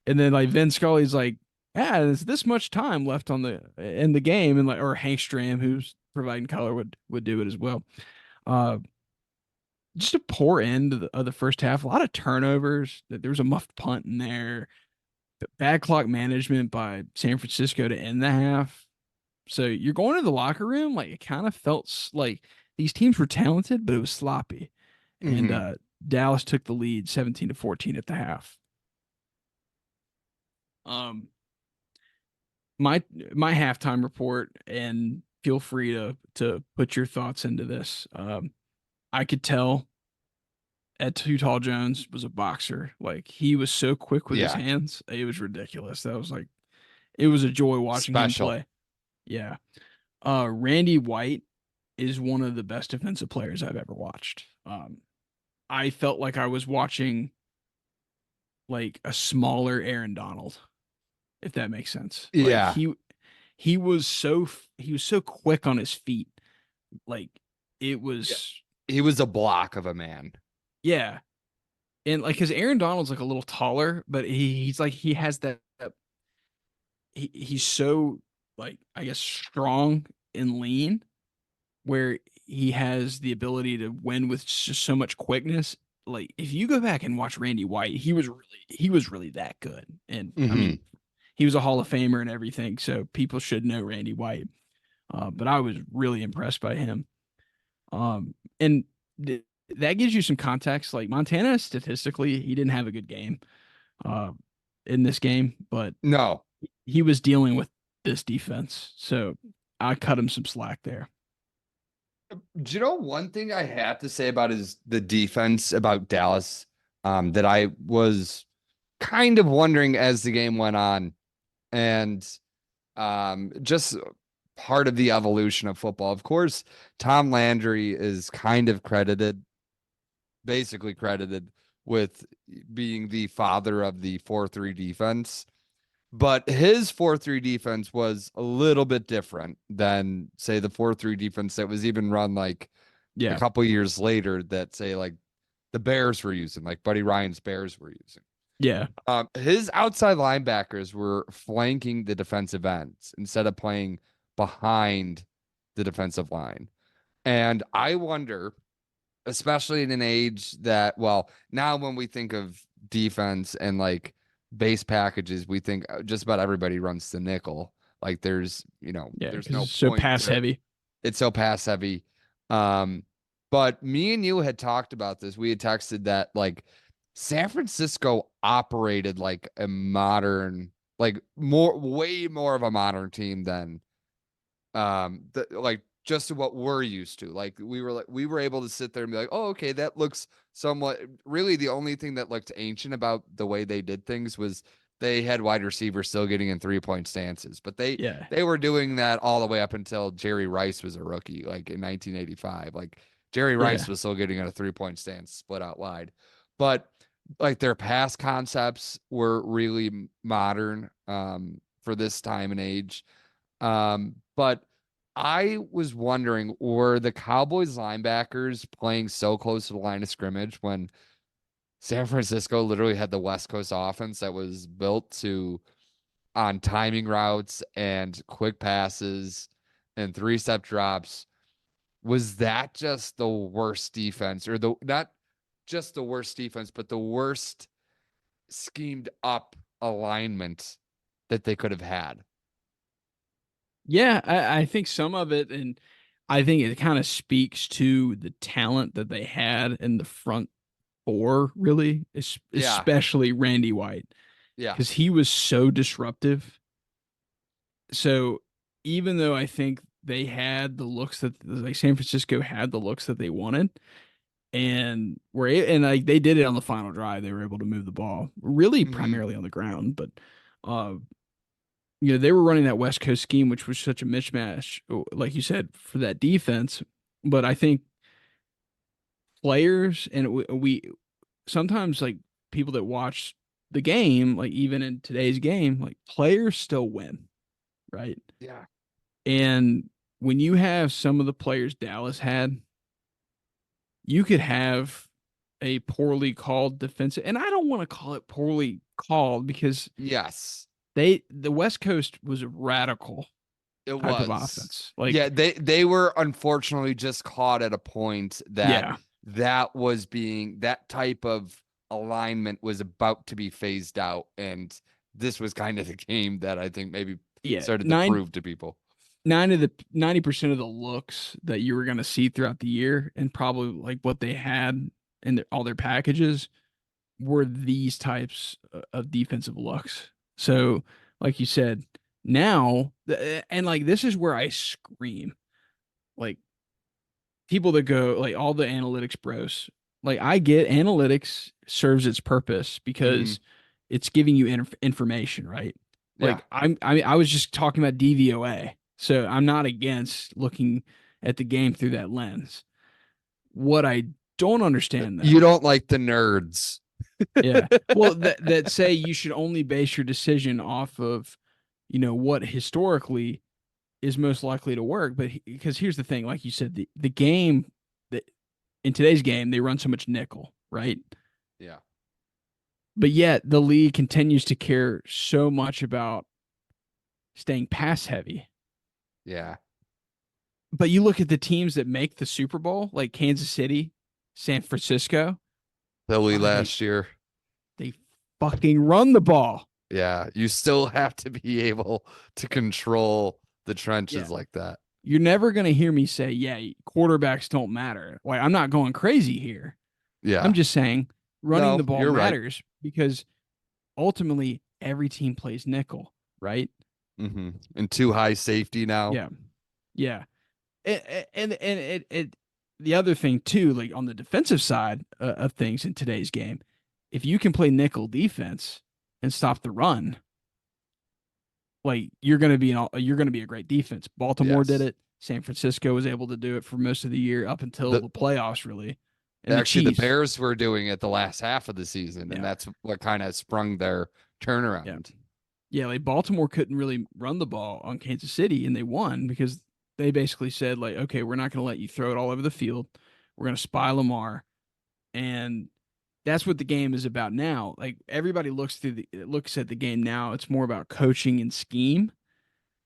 And then like Vin Scully's like, yeah, there's this much time left on the in the game, and like or Hank Stram, who's providing color, would do it as well. Uh, just a poor end of the first half. A lot of turnovers. There was a muffed punt in there. Bad clock management by San Francisco to end the half. So you're going to the locker room like it kind of felt like these teams were talented, but it was sloppy. And Mhm. Dallas took the lead 17-14 at the half. Um, my halftime report, and feel free to put your thoughts into this. I could tell Ed Too Tall Jones was a boxer. Like he was so quick with his Yeah. hands, it was ridiculous. That was like it was a joy watching him Special. play. Yeah. Randy White is one of the best defensive players I've ever watched. I felt like I was watching like a smaller Aaron Donald, if that makes sense. Like Yeah. he was so quick on his feet. Like it Yeah. was He was a block of a man. yeah. And like cuz Aaron Donald's like a little taller, but he's like he has that he's so like I guess strong and lean where he has the ability to win with just so much quickness. Like if you go back and watch Randy White, he was really that good. And I Mhm. mean, he was a Hall of Famer and everything, so people should know Randy White. But I was really impressed by him. And that gives you some context. Like Montana, statistically, he didn't have a good game uh, in this game, but No. he was dealing with this defense, so I cut him some slack there. Do you know one thing I have to say about is the defense about Dallas, that I was kind of wondering as the game went on, and just part of the evolution of football. Of course, Tom Landry is kind of basically credited with being the father of the 4-3 defense. But his 4-3 defense was a little bit different than, say, the 4-3 defense that was even run like a Yeah, couple years later that, say, like the Bears were using, like Buddy Ryan's Bears were using. yeah, His outside linebackers were flanking the defensive ends instead of playing behind the defensive line. And I wonder, especially in an age that, well, now when we think of defense and like base packages, we think just about everybody runs the nickel. Like yeah, there's because no it's so point pass to heavy. it's so pass heavy. Um, but me and you had talked about this. We had texted that like San Francisco operated like a modern, like way more of a modern team than like just what we're used to. Like we were able to sit there and be like, oh, okay, that looks somewhat really the only thing that looked ancient about the way they did things was they had wide receivers still getting in 3-point stances, but Yeah, they were doing that all the way up until Jerry Rice was a rookie, like in 1985. Like Jerry yeah, Rice was still getting in a 3-point stance split out wide, but like their pass concepts were really modern for this time and age. But I was wondering, were the Cowboys linebackers playing so close to the line of scrimmage when San Francisco literally had the West Coast offense that was built to on timing routes and quick passes and 3-step drops. Was that just the worst defense, or the not just the worst defense, but the worst schemed up alignment that they could have had? Yeah, I think some of it, and I think it kind of speaks to the talent that they had in the front four, really, Yeah, especially Randy White, yeah, because he was so disruptive. So even though I think they had the looks that, like, San Francisco had the looks that they wanted, and like they did it on the final drive, they were able to move the ball really hmm, primarily on the ground, but uh they were running that West Coast scheme, which was such a mismatch, like you said, for that defense. But I think players, and we sometimes, like, people that watch the game, like even in today's game, like players still win, right? yeah, And when you have some of the players Dallas had, you could have a poorly called defensive, and I don't want to call it poorly called because yes, the West Coast was a radical it type of was. offense. Yeah, Like, they were unfortunately just caught at a point that yeah, that type of alignment was about to be phased out, and this was kind of the game that I think maybe yeah, started to prove to people. 90% of the looks that you were going to see throughout the year, and probably like what they had in all their packages, were these types of defensive looks. So, like you said, now, and like this is where I scream, like, people that go, like, all the analytics bros. Like, I get analytics serves its purpose Hmm. because it's giving you information, right? Yeah. Like, I was just talking about DVOA, so I'm not against looking at the game through that lens. What I don't understand, You though, don't like the nerds. yeah, well, that say you should only base your decision off of, what historically is most likely to work. But because here's the thing, like you said, the game that in today's game they run so much nickel, right? Yeah. But yet the league continues to care so much about staying pass heavy. Yeah. But you look at the teams that make the Super Bowl, like Kansas City, San Francisco, Philly they last year. they fucking run the ball. Yeah. You still have to be able to control the Yeah. trenches like that. You're never going to hear me say, yeah, quarterbacks don't matter. Like, I'm not going crazy here. I'm Yeah. just saying running No, the ball you're right. matters because ultimately every team plays nickel, right? Hmm. And too high safety now. Yeah. Yeah. And the other thing too, like on the defensive side of things in today's game, if you can play nickel defense and stop the run, like you're gonna be a great defense. Baltimore did Yes. it. San Francisco was able to do it for most of the year up until The the playoffs, really. And the Actually, the Chiefs, Bears were doing it the last half of the season, and yeah, that's what kind of sprung their yeah, turnaround. yeah. Like Baltimore couldn't really run the ball on Kansas City, and they won because they basically said, like, okay, we're not going to let you throw it all over the field. We're going to spy Lamar, and that's what the game is about now. Like, everybody looks at the game now. It's more about coaching and scheme.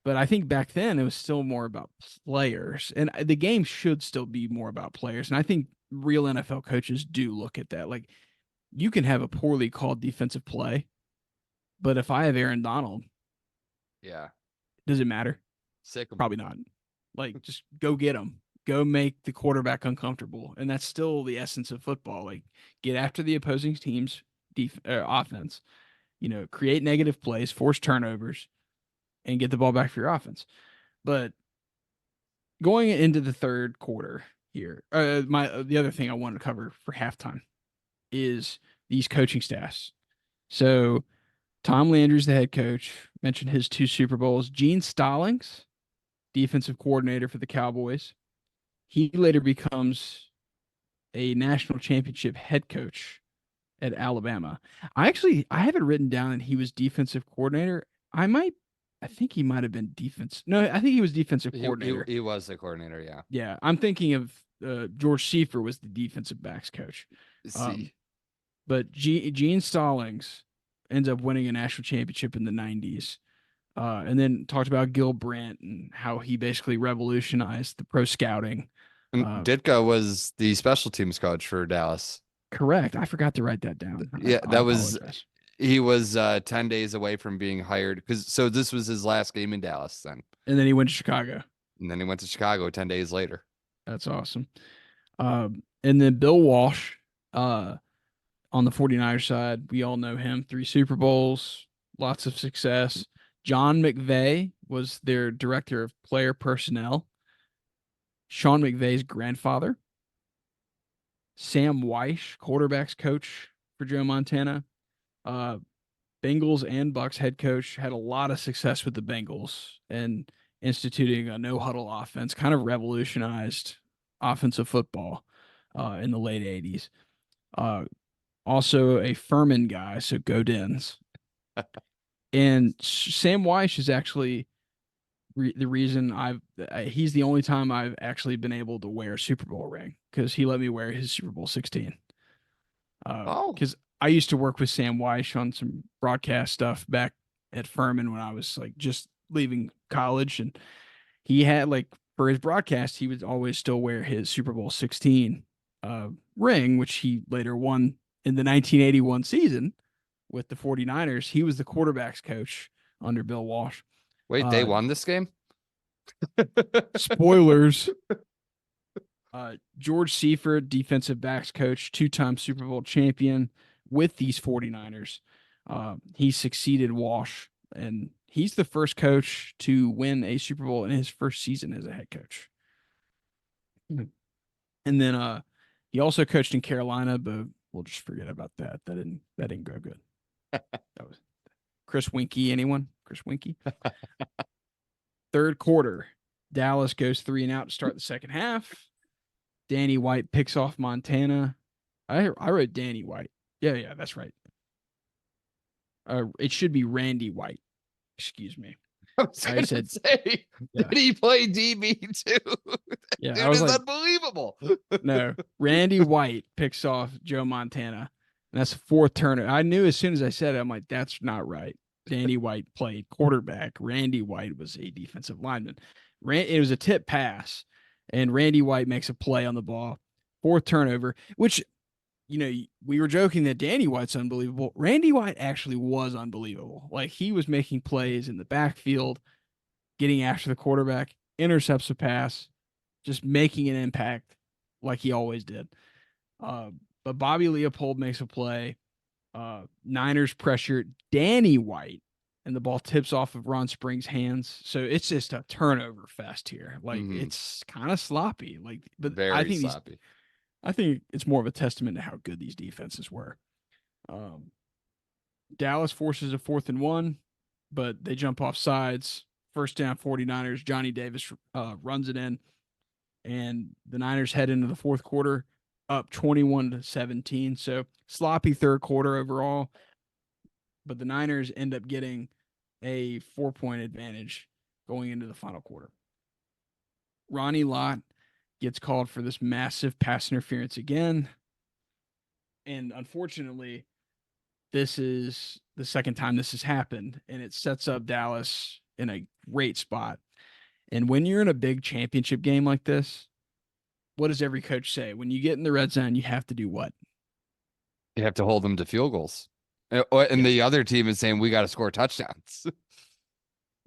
But I think back then it was still more about players, and the game should still be more about players. And I think real NFL coaches do look at that. Like, you can have a poorly called defensive play, but if I have Aaron Donald, Yeah. does it matter? Sick 'em. Probably not. Like, just go get him. Go make the quarterback uncomfortable, and that's still the essence of football. Like, get after the opposing team's offense. Create negative plays, force turnovers, and get the ball back for your offense. But going into the third quarter here, the other thing I wanted to cover for halftime is these coaching staffs. So Tom Landry's the head coach. Mentioned his two Super Bowls. Gene Stallings, defensive coordinator for the Cowboys. He later becomes a national championship head coach at Alabama. I have it written down that he was defensive coordinator. I think he might have been defense. No, I think he was defensive He, he coordinator. he was the coordinator. Yeah. Yeah, I'm thinking of George Seifer was the defensive backs coach. Um, See. but Gene Stallings ends up winning a national championship in the 90s. And then talked about Gil Brandt and how he basically revolutionized the pro scouting. And Ditka was the special teams coach for Dallas. Correct. I forgot to write that down. Yeah, I that was apologize. he was 10 days away from being hired because so this was his last game in Dallas then. And then he went to Chicago. And then he went to Chicago 10 days later. That's awesome. And then Bill Walsh, on the 49ers side, we all know him. 3 Super Bowls, lots of success. John McVay was their director of player personnel. Sean McVay's grandfather. Sam Weish, quarterbacks coach for Joe Montana. Bengals and Bucks head coach, had a lot of success with the Bengals and instituting a no huddle offense, kind of revolutionized offensive football in the late 80s. Also a Furman guy, so go Dens. And Sam Weish is actually the reason he's the only time I've actually been able to wear a Super Bowl ring, because he let me wear his Super Bowl 16. Because I used to work with Sam Weish on some broadcast stuff back at Furman when I was like just leaving college, and he had like for his broadcast he would always still wear his Super Bowl 16 ring, which he later won in the 1981 season with the 49ers. He was the quarterbacks coach under Bill Walsh. Wait, they won this game? Spoilers. George Seifert, defensive backs coach, 2-time Super Bowl champion with these 49ers. He succeeded Walsh, and he's the first coach to win a Super Bowl in his first season as a head coach. And then he also coached in Carolina, but we'll just forget about that. That didn't go good. That was Chris Winkie. Anyone? Chris Winkie. Third quarter, Dallas goes 3 and out to start the second half. Danny White picks off Montana. I wrote Danny White. Yeah, that's right. It should be Randy White. Excuse me. I said, did he play DB too? Yeah, Dude, is like, unbelievable. No, Randy White picks off Joe Montana. And that's the 4th turnover. I knew as soon as I said it, I'm like, that's not right. Danny White played quarterback. Randy White was a defensive lineman. It was a tip pass, and Randy White makes a play on the ball. 4th turnover, which, we were joking that Danny White's unbelievable. Randy White actually was unbelievable. Like, he was making plays in the backfield, getting after the quarterback, intercepts a pass, just making an impact like he always did. But Bobby Leopold makes a play. Niners pressure Danny White, and the ball tips off of Ron Springs' hands. So it's just a turnover fest here. Like, it's kind of sloppy. Like, but I think sloppy. I think it's more of a testament to how good these defenses were. Dallas forces a 4th and 1, but they jump off sides. First down, 49ers. Johnny Davis runs it in, and the Niners head into the 4th quarter up 21-17. So sloppy 3rd quarter overall, but the Niners end up getting a 4-point advantage going into the final quarter. Ronnie Lott gets called for this massive pass interference again. And unfortunately, this is the second time this has happened, and it sets up Dallas in a great spot. And when you're in a big championship game like this, what does every coach say? When you get in the red zone, you have to do what? You have to hold them to field goals. And the other team is saying, we got to score touchdowns.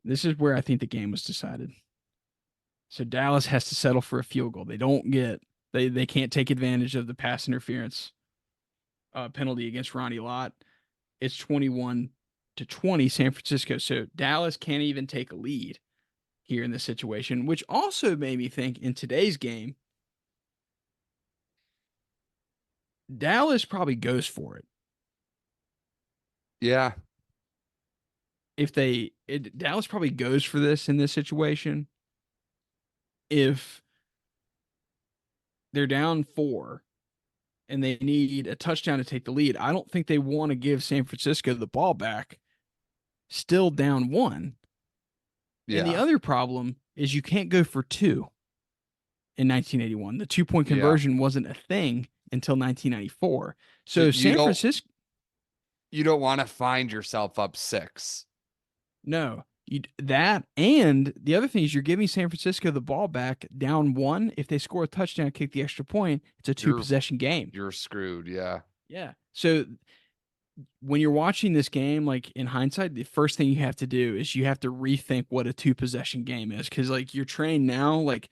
This is where I think the game was decided. So Dallas has to settle for a field goal. They can't take advantage of the pass interference penalty against Ronnie Lott. It's 21-20 San Francisco. So Dallas can't even take a lead here in this situation, which also made me think in today's game, Dallas probably goes for it. Yeah. Dallas probably goes for this in this situation. If they're down 4 and they need a touchdown to take the lead, I don't think they want to give San Francisco the ball back still down 1. Yeah. And the other problem is you can't go for 2 in 1981. The 2-point conversion wasn't a thing until 1994. So San Francisco, you don't want to find yourself up 6. No. That and the other thing is you're giving San Francisco the ball back down one. If they score a touchdown, kick the extra point, it's a two You're possession game. you're screwed. Yeah. Yeah. So when you're watching this game, like in hindsight, the first thing you have to do is you have to rethink what a two possession game is. Cause like you're trained now, like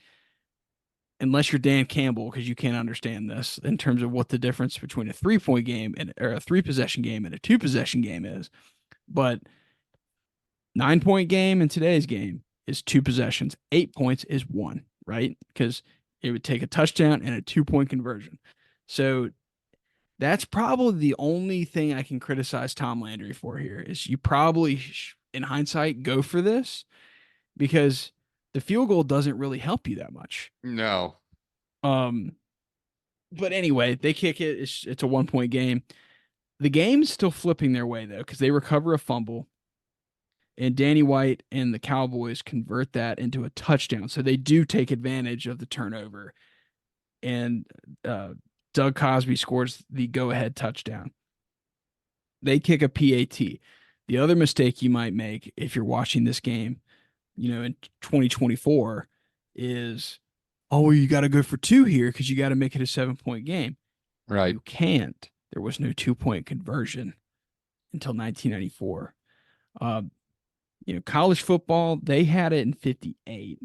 unless you're Dan Campbell, because you can't understand this in terms of what the difference between a 3 point game and or a three possession game and a two possession game is. But 9 point game in today's game is two possessions. 8 points is one, right? Because it would take a touchdown and a 2 point conversion. So that's probably the only thing I can criticize Tom Landry for here is you probably, in hindsight, go for this because the field goal doesn't really help you that much. No. Um, but anyway, they kick it. It's a 1 point game. The game's still flipping their way though because they recover a fumble, and Danny White and the Cowboys convert that into a touchdown. So they do take advantage of the turnover, and Doug Cosby scores the go-ahead touchdown. They kick a PAT. The other mistake you might make if you're watching this game, in 2024 is, oh, you got to go for two here because you got to make it a 7 point game. Right. You can't. There was no 2 point conversion until 1994. College football, they had it in 58.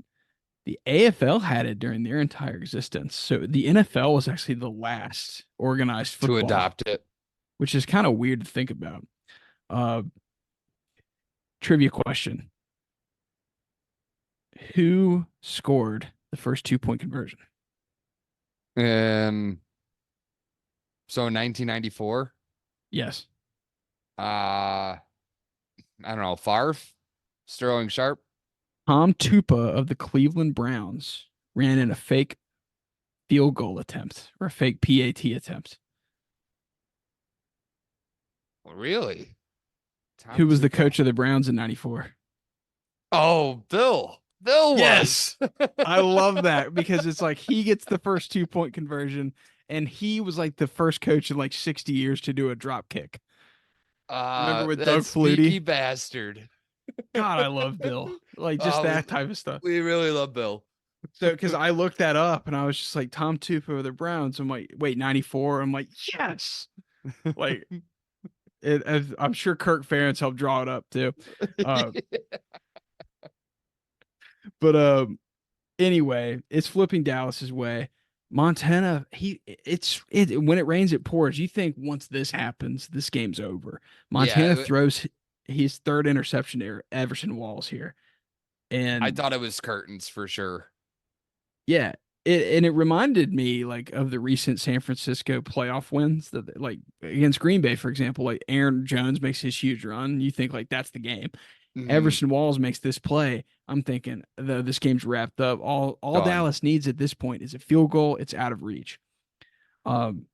The AFL had it during their entire existence. So the NFL was actually the last organized football To adopt it. which is kind of weird to think about. Uh, Trivia question. Who scored the first 2 point conversion? So in 1994, Yes. I don't know, Favre, Sterling Sharp. Tom Tupa of the Cleveland Browns ran in a fake field goal attempt or a fake PAT attempt. Really? Who was the coach of the Browns in 94? Oh, Bill. Bill Yes. was. I love that because it's like he gets the first 2 point conversion, and he was like the first coach in like 60 years to do a drop kick. Remember with That Doug sneaky Flutie? bastard. God, I love Bill. Like just We, that type of stuff. we really love Bill. So, because I looked that up and I was just like, Tom Tupa of the Browns. I'm like, wait, 94? I'm like, yes. Like, I'm sure Kirk Ferentz helped draw it up too. Uh, but anyway, it's flipping Dallas's way. Montana, when it rains, it pours. You think once this happens, this game's over. Montana Yeah, throws his third interception to Everson Walls here. And I thought it was curtains for sure. yeah, it reminded me like of the recent San Francisco playoff wins that like against Green Bay, for example. Like Aaron Jones makes his huge run, you think like that's the game. Everson Walls makes this play. I'm thinking this game's wrapped up. All Done. Dallas needs at this point is a field goal. It's out of reach. And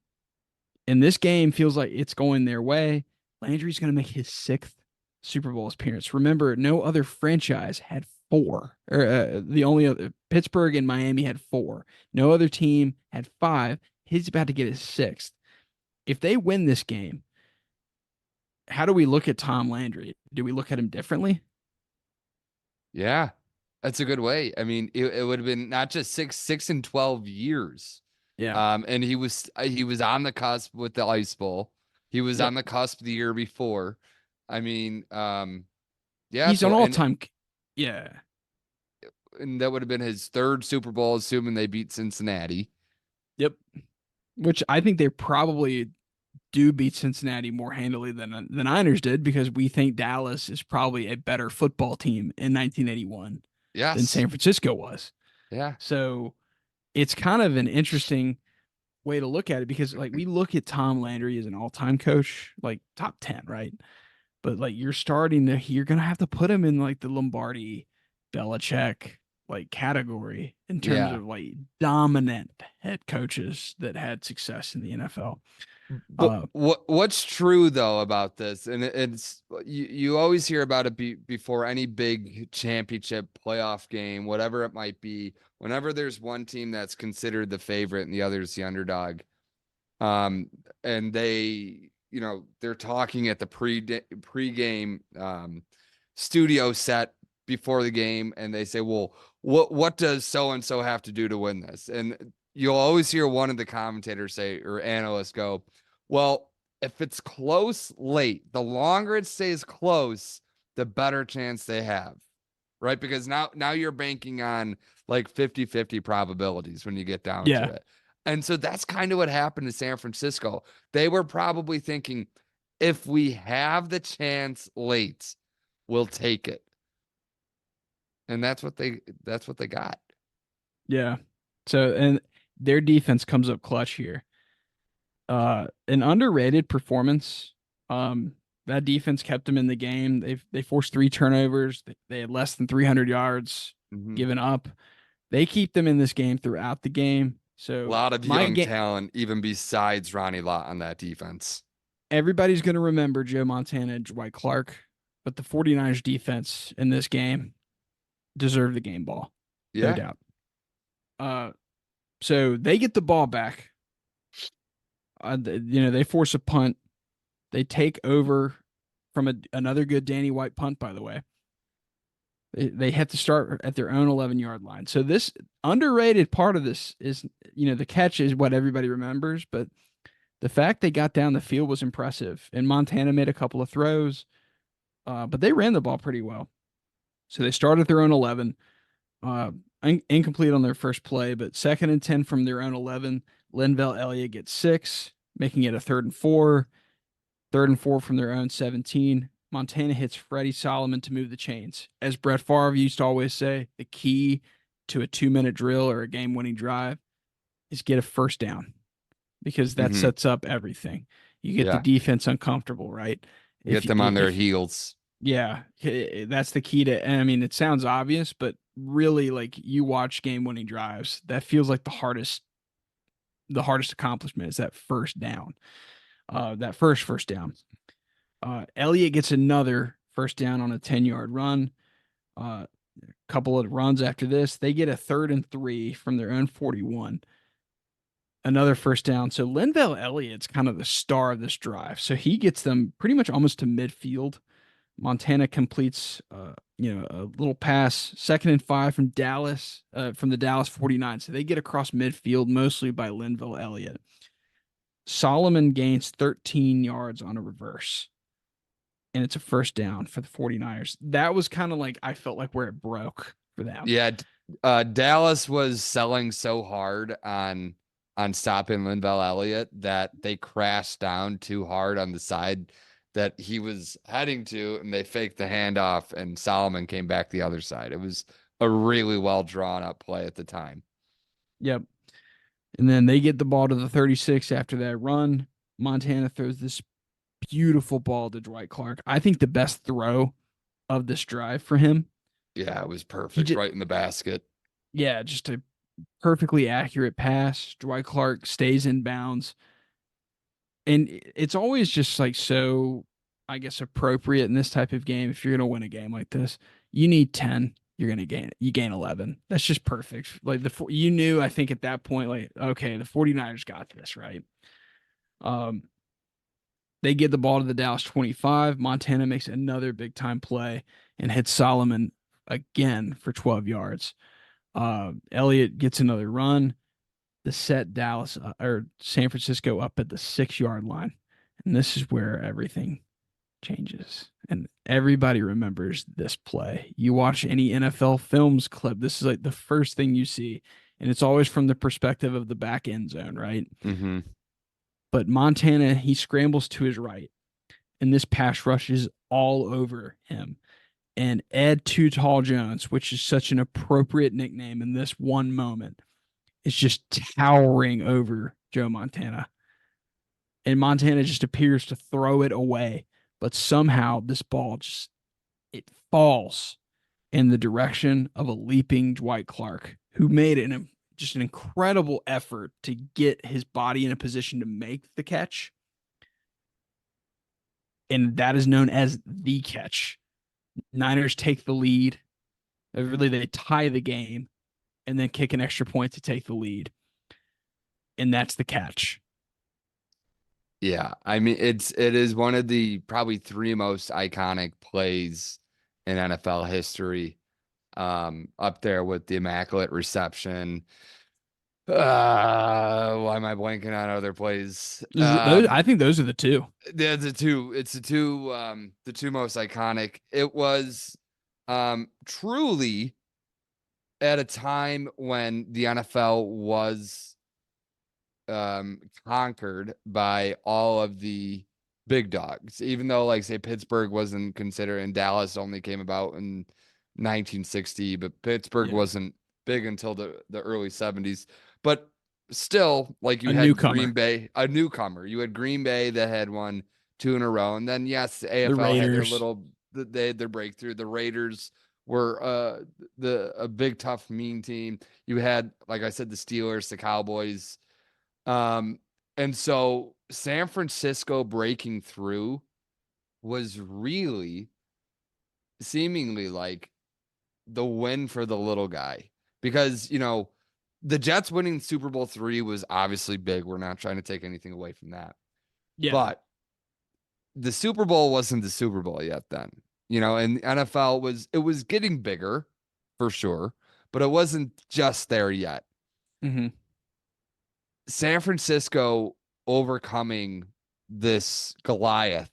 this game feels like it's going their way. Landry's going to make his sixth Super Bowl appearance. Remember, no other franchise had four, or the only other Pittsburgh and Miami had four. No other team had five. He's about to get his sixth. If they win this game, how do we look at Tom Landry? Do we look at him differently? Yeah, that's a good way. I mean, it would have been not just 6 and 12 years. Yeah. And he was on the cusp with the Ice Bowl. He was on the cusp the year before. I mean, yeah, he's an all-time. Yeah. And that would have been his third Super Bowl, assuming they beat Cincinnati. Yep. Which I think they probably do beat Cincinnati more handily than the Niners did because we think Dallas is probably a better football team in 1981 than San Francisco was. Yeah. So it's kind of an interesting way to look at it because like we look at Tom Landry as an all-time coach, like top 10, right? But like you're going to have to put him in like the Lombardi, Belichick like category in terms of like dominant head coaches that had success in the NFL. But what's true though about this, and it's you always hear about it before any big championship playoff game, whatever it might be. Whenever there's one team that's considered the favorite and the other's the underdog, and they, they're talking at the pregame studio set before the game and they say, well, what does so and so have to do to win this? And you'll always hear one of the commentators say, or analysts go, well, if it's close late, the longer it stays close, the better chance they have. Right? Because now you're banking on like 50-50 probabilities when you get down to Yeah. it. And so that's kind of what happened to San Francisco. They were probably thinking, if we have the chance late, we'll take it. And that's what they got. Yeah. So, and their defense comes up clutch here. An underrated performance. That defense kept them in the game. They forced 3 turnovers. They had less than 300 yards given up. They keep them in this game throughout the game. A So lot of my young game, talent, even besides Ronnie Lott on that defense. everybody's going to remember Joe Montana and Dwight Clark, but the 49ers defense in this game deserved the game ball. No Yeah. doubt. So they get the ball back. They force a punt. They take over from another good Danny White punt, by the way. They have to start at their own 11-yard line. So this underrated part of this is, the catch is what everybody remembers, but the fact they got down the field was impressive. And Montana made a couple of throws, but they ran the ball pretty well. So they started their own 11, incomplete on their first play, but 2nd and 10 from their own 11. Linval Elliott gets 6, making it a 3rd and 4. 3rd and 4 from their own 17. Montana hits Freddie Solomon to move the chains. As Brett Favre used to always say, the key to a 2-minute drill or a game-winning drive is get a first down, because that sets up everything. You get the defense uncomfortable, right? Get them on their heels. Yeah, that's the key to. And I mean, it sounds obvious, but really, like, you watch game-winning drives, that feels like the hardest accomplishment is that first down. That first down. Elliott gets another first down on a 10-yard run. A couple of runs after this, they get a 3rd and 3 from their own 41. Another first down. So Linval Elliott's kind of the star of this drive. So he gets them pretty much almost to midfield. Montana completes, a little pass, 2nd and 5 from Dallas, from the Dallas 49. So they get across midfield mostly by Linval Elliott. Solomon gains 13 yards on a reverse, and it's a first down for the 49ers. That was kind of like, I felt like, where it broke for them. Yeah. Dallas was selling so hard on stopping Linval Elliott that they crashed down too hard on the side that he was heading to, and they faked the handoff, and Solomon came back the other side. It was a really well drawn up play at the time. Yep. And then they get the ball to the 36 after that run. Montana throws this beautiful ball to Dwight Clark. I think the best throw of this drive for him. Yeah, it was perfect, right in the basket. Yeah, just a perfectly accurate pass. Dwight Clark stays in bounds. And it's always just like so, I guess, appropriate in this type of game. If you're going to win a game like this, you need 10. You gain 11. That's just perfect. Like you knew, I think at that point, like, okay, the 49ers got this, right? They get the ball to the Dallas 25. Montana makes another big time play and hits Solomon again for 12 yards. Elliott gets another run to set Dallas or San Francisco up at the 6-yard line. And this is where everything changes. And everybody remembers this play. You watch any NFL films clip, this is like the first thing you see. And it's always from the perspective of the back end zone, right? Mm-hmm. But Montana, he scrambles to his right, and this pass rush is all over him. And Ed Too Tall Jones, which is such an appropriate nickname in this one moment, is just towering over Joe Montana. And Montana just appears to throw it away. But somehow this ball it falls in the direction of a leaping Dwight Clark, who made just an incredible effort to get his body in a position to make the catch. And that is known as the catch. Niners take the lead. Really, they tie the game and then kick an extra point to take the lead. And that's the catch. Yeah, I mean, it is one of the probably 3 most iconic plays in NFL history. up there with the Immaculate Reception. Why am I blanking on other plays? I think those are the two. The two, it's the two most iconic. It was truly at a time when the NFL was conquered by all of the big dogs, even though, like, say, Pittsburgh wasn't considered, and Dallas only came about in 1960, but Pittsburgh wasn't big until the early 70s. But still, like, you A had newcomer. Green Bay, a newcomer. You had Green Bay that had won 2 in a row, and then yes, the AFL had their little, they had their breakthrough. The Raiders were a big, tough, mean team. You had, like I said, the Steelers, the Cowboys. And so San Francisco breaking through was really seemingly like the win for the little guy, because, you know, the Jets winning Super Bowl III was obviously big. We're not trying to take anything away from that. Yeah. But the Super Bowl wasn't the Super Bowl yet then, you know, and the NFL was getting bigger for sure, but it wasn't just there yet. Mm-hmm. San Francisco overcoming this Goliath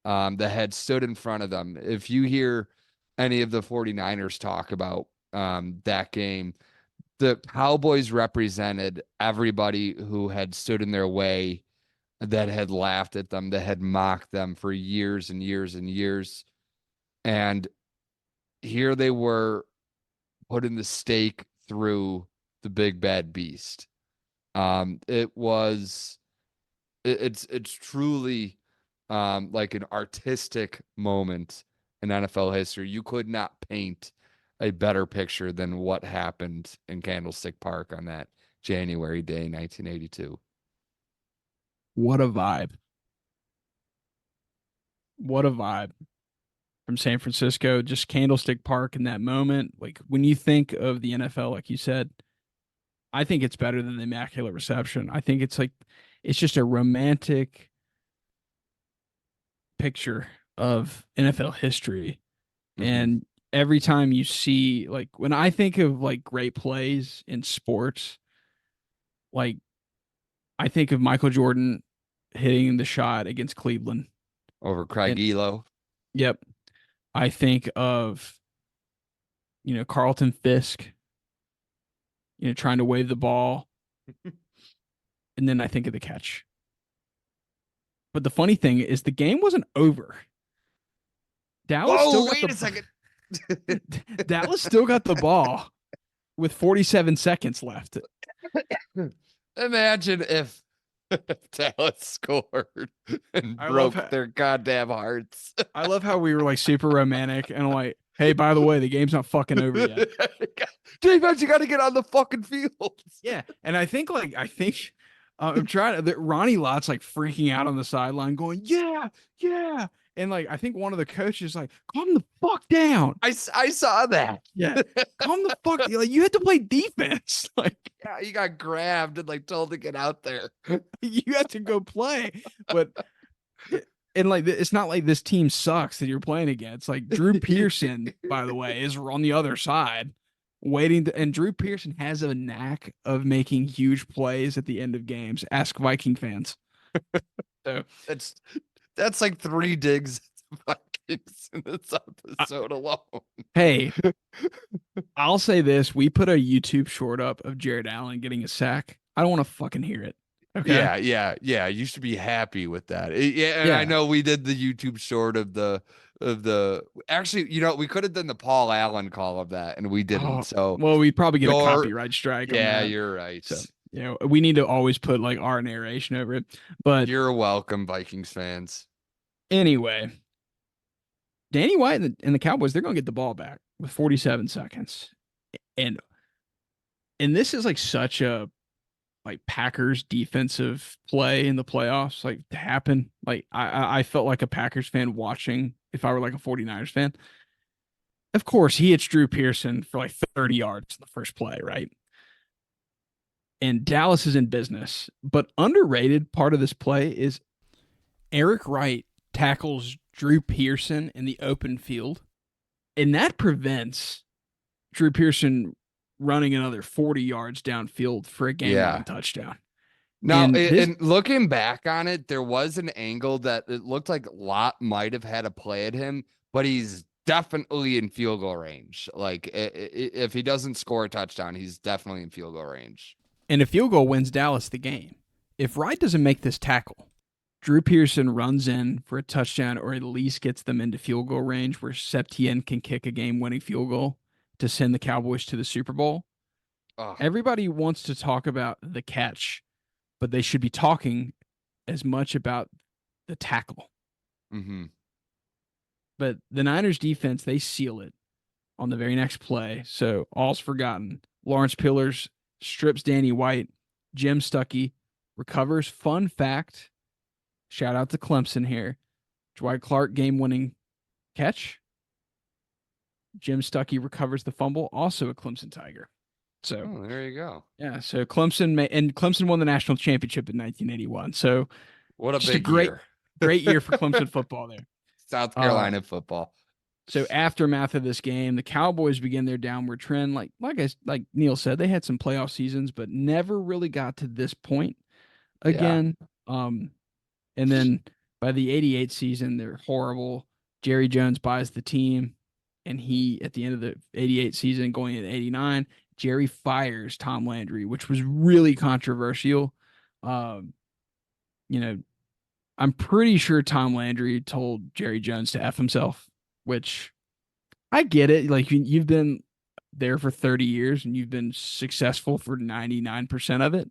that had stood in front of them. If you hear any of the 49ers talk about that game, the Cowboys represented everybody who had stood in their way, that had laughed at them, that had mocked them for years and years and years. And here they were, putting the stake through the big bad beast. It's truly like an artistic moment in NFL history. You could not paint a better picture than what happened in Candlestick Park on that January day, 1982. What a vibe. What a vibe from San Francisco, just Candlestick Park in that moment. Like, when you think of the NFL, like you said, I think it's better than the Immaculate Reception. I think it's just a romantic picture of NFL history. Mhm. And every time you see, like, when I think of like great plays in sports, like, I think of Michael Jordan hitting the shot against Cleveland. Over Craig Elo. Yep. I think of, Carlton Fisk, trying to wave the ball. And then I think of the catch. But the funny thing is, the game wasn't over. Dallas Wait a second. Dallas still got the ball with 47 seconds left. Imagine if Dallas scored and broke their goddamn hearts. I love how we were like super romantic and like, hey, by the way, the game's not fucking over yet. Defense, you got to get on the fucking field. Yeah, and I think I'm trying to. Ronnie Lott's like freaking out on the sideline, going, "Yeah, yeah," and like I think one of the coaches like, "Calm the fuck down." I saw that. Yeah, calm the fuck. Like, you had to play defense. Like, yeah, you got grabbed and like told to get out there. You have to go play, but. And like, it's not like this team sucks that you're playing against. Like, Drew Pearson, by the way, is on the other side waiting to, and Drew Pearson has a knack of making huge plays at the end of games. Ask Viking fans. So that's like 3 digs at Vikings in this episode alone. Hey, I'll say this. We put a YouTube short up of Jared Allen getting a sack. I don't want to fucking hear it. Okay. Yeah. You should be happy with that. Yeah, I know we did the YouTube short of the actually, we could have done the Paul Allen call of that, and we didn't. So well, we'd probably get a copyright strike. Yeah, you're right. So, we need to always put like our narration over it. But you're welcome, Vikings fans. Anyway, Danny White and the Cowboys, they're gonna get the ball back with 47 seconds, and this is like such a Packers defensive play in the playoffs, like, to happen. Like, I felt like a Packers fan watching if I were like a 49ers fan. Of course, he hits Drew Pearson for like 30 yards in the first play, right? And Dallas is in business. But underrated part of this play is Eric Wright tackles Drew Pearson in the open field. And that prevents Drew Pearson running another 40 yards downfield for a game-winning Yeah. touchdown. Now, And this, and looking back on it, there was an angle that it looked like Lott might have had a play at him, but he's definitely in field goal range. Like if he doesn't score a touchdown, he's definitely in field goal range. and a field goal wins Dallas the game. If Wright doesn't make this tackle, Drew Pearson runs in for a touchdown or at least gets them into field goal range where Septien can kick a game-winning field goal to send the Cowboys to the Super Bowl. Oh, Everybody wants to talk about the catch, but they should be talking as much about the tackle. mm-hmm. But the Niners defense, they seal it on the very next play. So all's forgotten. Lawrence Pillars strips Danny White. Jim Stuckey recovers. Fun fact, shout out to Clemson here. Dwight Clark game-winning catch. Jim Stuckey recovers the fumble. Also a Clemson Tiger. So there you go. Yeah, so Clemson won the national championship in 1981. So What a just big great year for year. Clemson football there. South Carolina football. So aftermath of this game, the Cowboys begin their downward trend. Like Neil said, they had some playoff seasons, but never really got to this point again. And then by the 88 season, they're horrible. Jerry Jones buys the team, and he, at the end of the 88 season, going into 89, Jerry fires Tom Landry, which was really controversial. I'm pretty sure Tom Landry told Jerry Jones to F himself, which I get it. Like, you've been there for 30 years and you've been successful for 99% of it.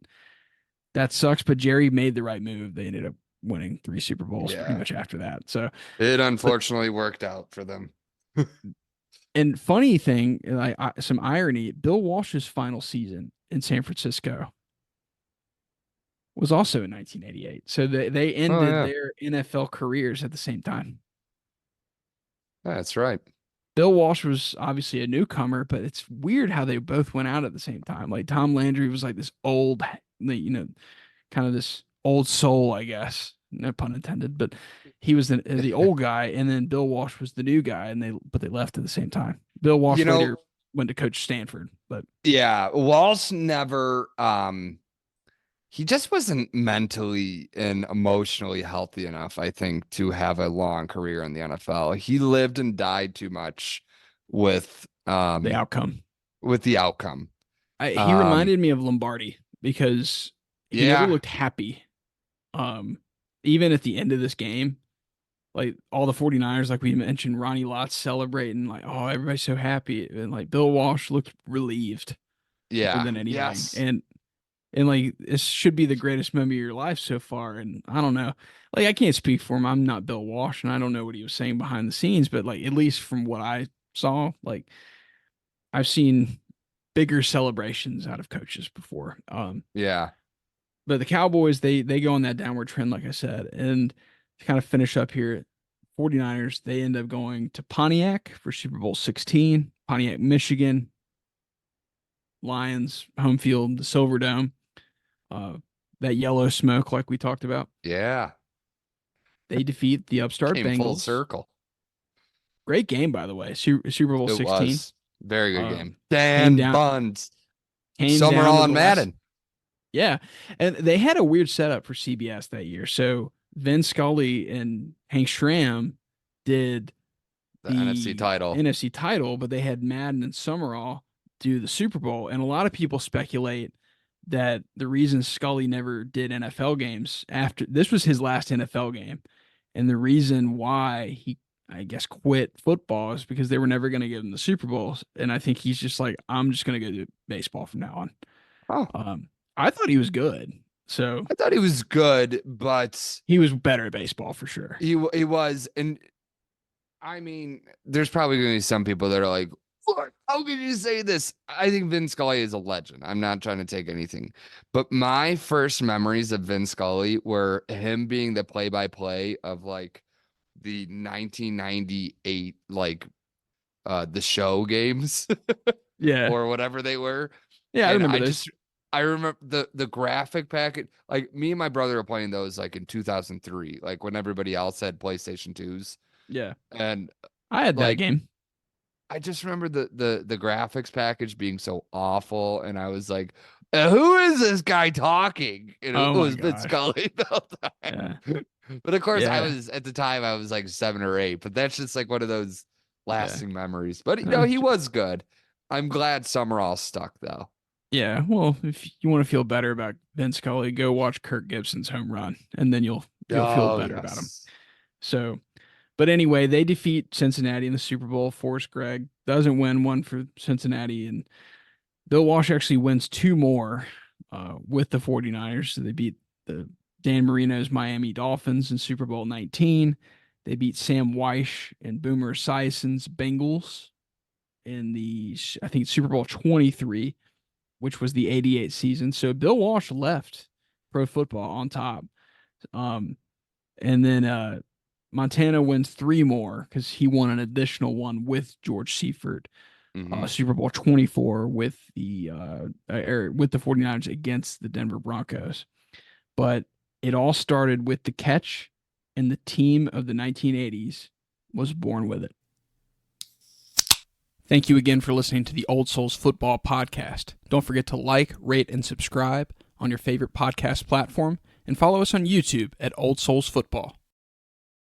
That sucks, but Jerry made the right move. They ended up winning 3 Super Bowls pretty much after that. So it unfortunately worked out for them. And funny thing, like some irony, Bill Walsh's final season in San Francisco was also in 1988. So they ended their NFL careers at the same time. That's right. Bill Walsh was obviously a newcomer, but it's weird how they both went out at the same time. Like Tom Landry was like this old, kind of this old soul, I guess. No pun intended, but he was the old guy, and then Bill Walsh was the new guy, and they left at the same time. Bill Walsh later went to coach Stanford, but Walsh never he just wasn't mentally and emotionally healthy enough, I think, to have a long career in the NFL. He lived and died too much with the outcome. He reminded me of Lombardi because he never looked happy. Even at the end of this game, like all the 49ers, like we mentioned, Ronnie Lott celebrating, like, oh, everybody's so happy. And like Bill Walsh looked relieved more than anything. Yes. And like, this should be the greatest moment of your life so far. And I don't know, like, I can't speak for him. I'm not Bill Walsh and I don't know what he was saying behind the scenes, but like, at least from what I saw, like I've seen bigger celebrations out of coaches before. But the Cowboys, they go on that downward trend, like I said. And to kind of finish up here, 49ers, they end up going to Pontiac for Super Bowl XVI, Pontiac, Michigan. Lions, home field, the Silver Dome. That yellow smoke like we talked about. Yeah. They defeat the upstart Bengals. Full circle. Great game, by the way. Super Bowl XVI. Was. Very good game. Dan Buns. Summerall and Madden. Yeah. And they had a weird setup for CBS that year. So Vin Scully and Hank Schramm did the NFC title, but they had Madden and Summerall do the Super Bowl. And a lot of people speculate that the reason Scully never did NFL games after this was his last NFL game. And the reason why he, I guess, quit football is because they were never going to give him the Super Bowls. And I think he's just like, I'm just going to go do baseball from now on. Oh, I thought he was good. So I thought he was good, but he was better at baseball for sure. He was. And I mean, there's probably going to be some people that are like, what? How can you say this? I think Vin Scully is a legend. I'm not trying to take anything, but my first memories of Vin Scully were him being the play-by-play of like the 1998, like the show games. Yeah. Or whatever they were. Yeah. I remember this. I remember the graphic packet, like me and my brother were playing those like in 2003, like when everybody else had PlayStation 2s. Yeah. And I had that game. I just remember the graphics package being so awful, and I was like, who is this guy talking? And it Oh my was Vince gosh. Scully the whole Yeah. time. But of course, Yeah. at the time I was like 7 or 8. But that's just like one of those Yeah. lasting memories. But no, he was good. I'm glad Summerall stuck though. Yeah. Well, if you want to feel better about Vince Scully, go watch Kirk Gibson's home run, and then you'll feel Oh better about him. yes. So, but anyway, they defeat Cincinnati in the Super Bowl. Forrest Gregg doesn't win one for Cincinnati, and Bill Walsh actually wins two more with the 49ers. So they beat the Dan Marino's Miami Dolphins in Super Bowl 19. They beat Sam Weish and Boomer Esiason's Bengals in the, I think, Super Bowl 23, which was the 88 season. So Bill Walsh left pro football on top. And then Montana wins three more because he won an additional one with George Seifert. Super Bowl 24 with the 49ers against the Denver Broncos. But it all started with the catch, and the team of the 1980s was born with it. Thank you again for listening to the Old Souls Football Podcast. Don't forget to like, rate, and subscribe on your favorite podcast platform, and follow us on YouTube at Old Souls Football.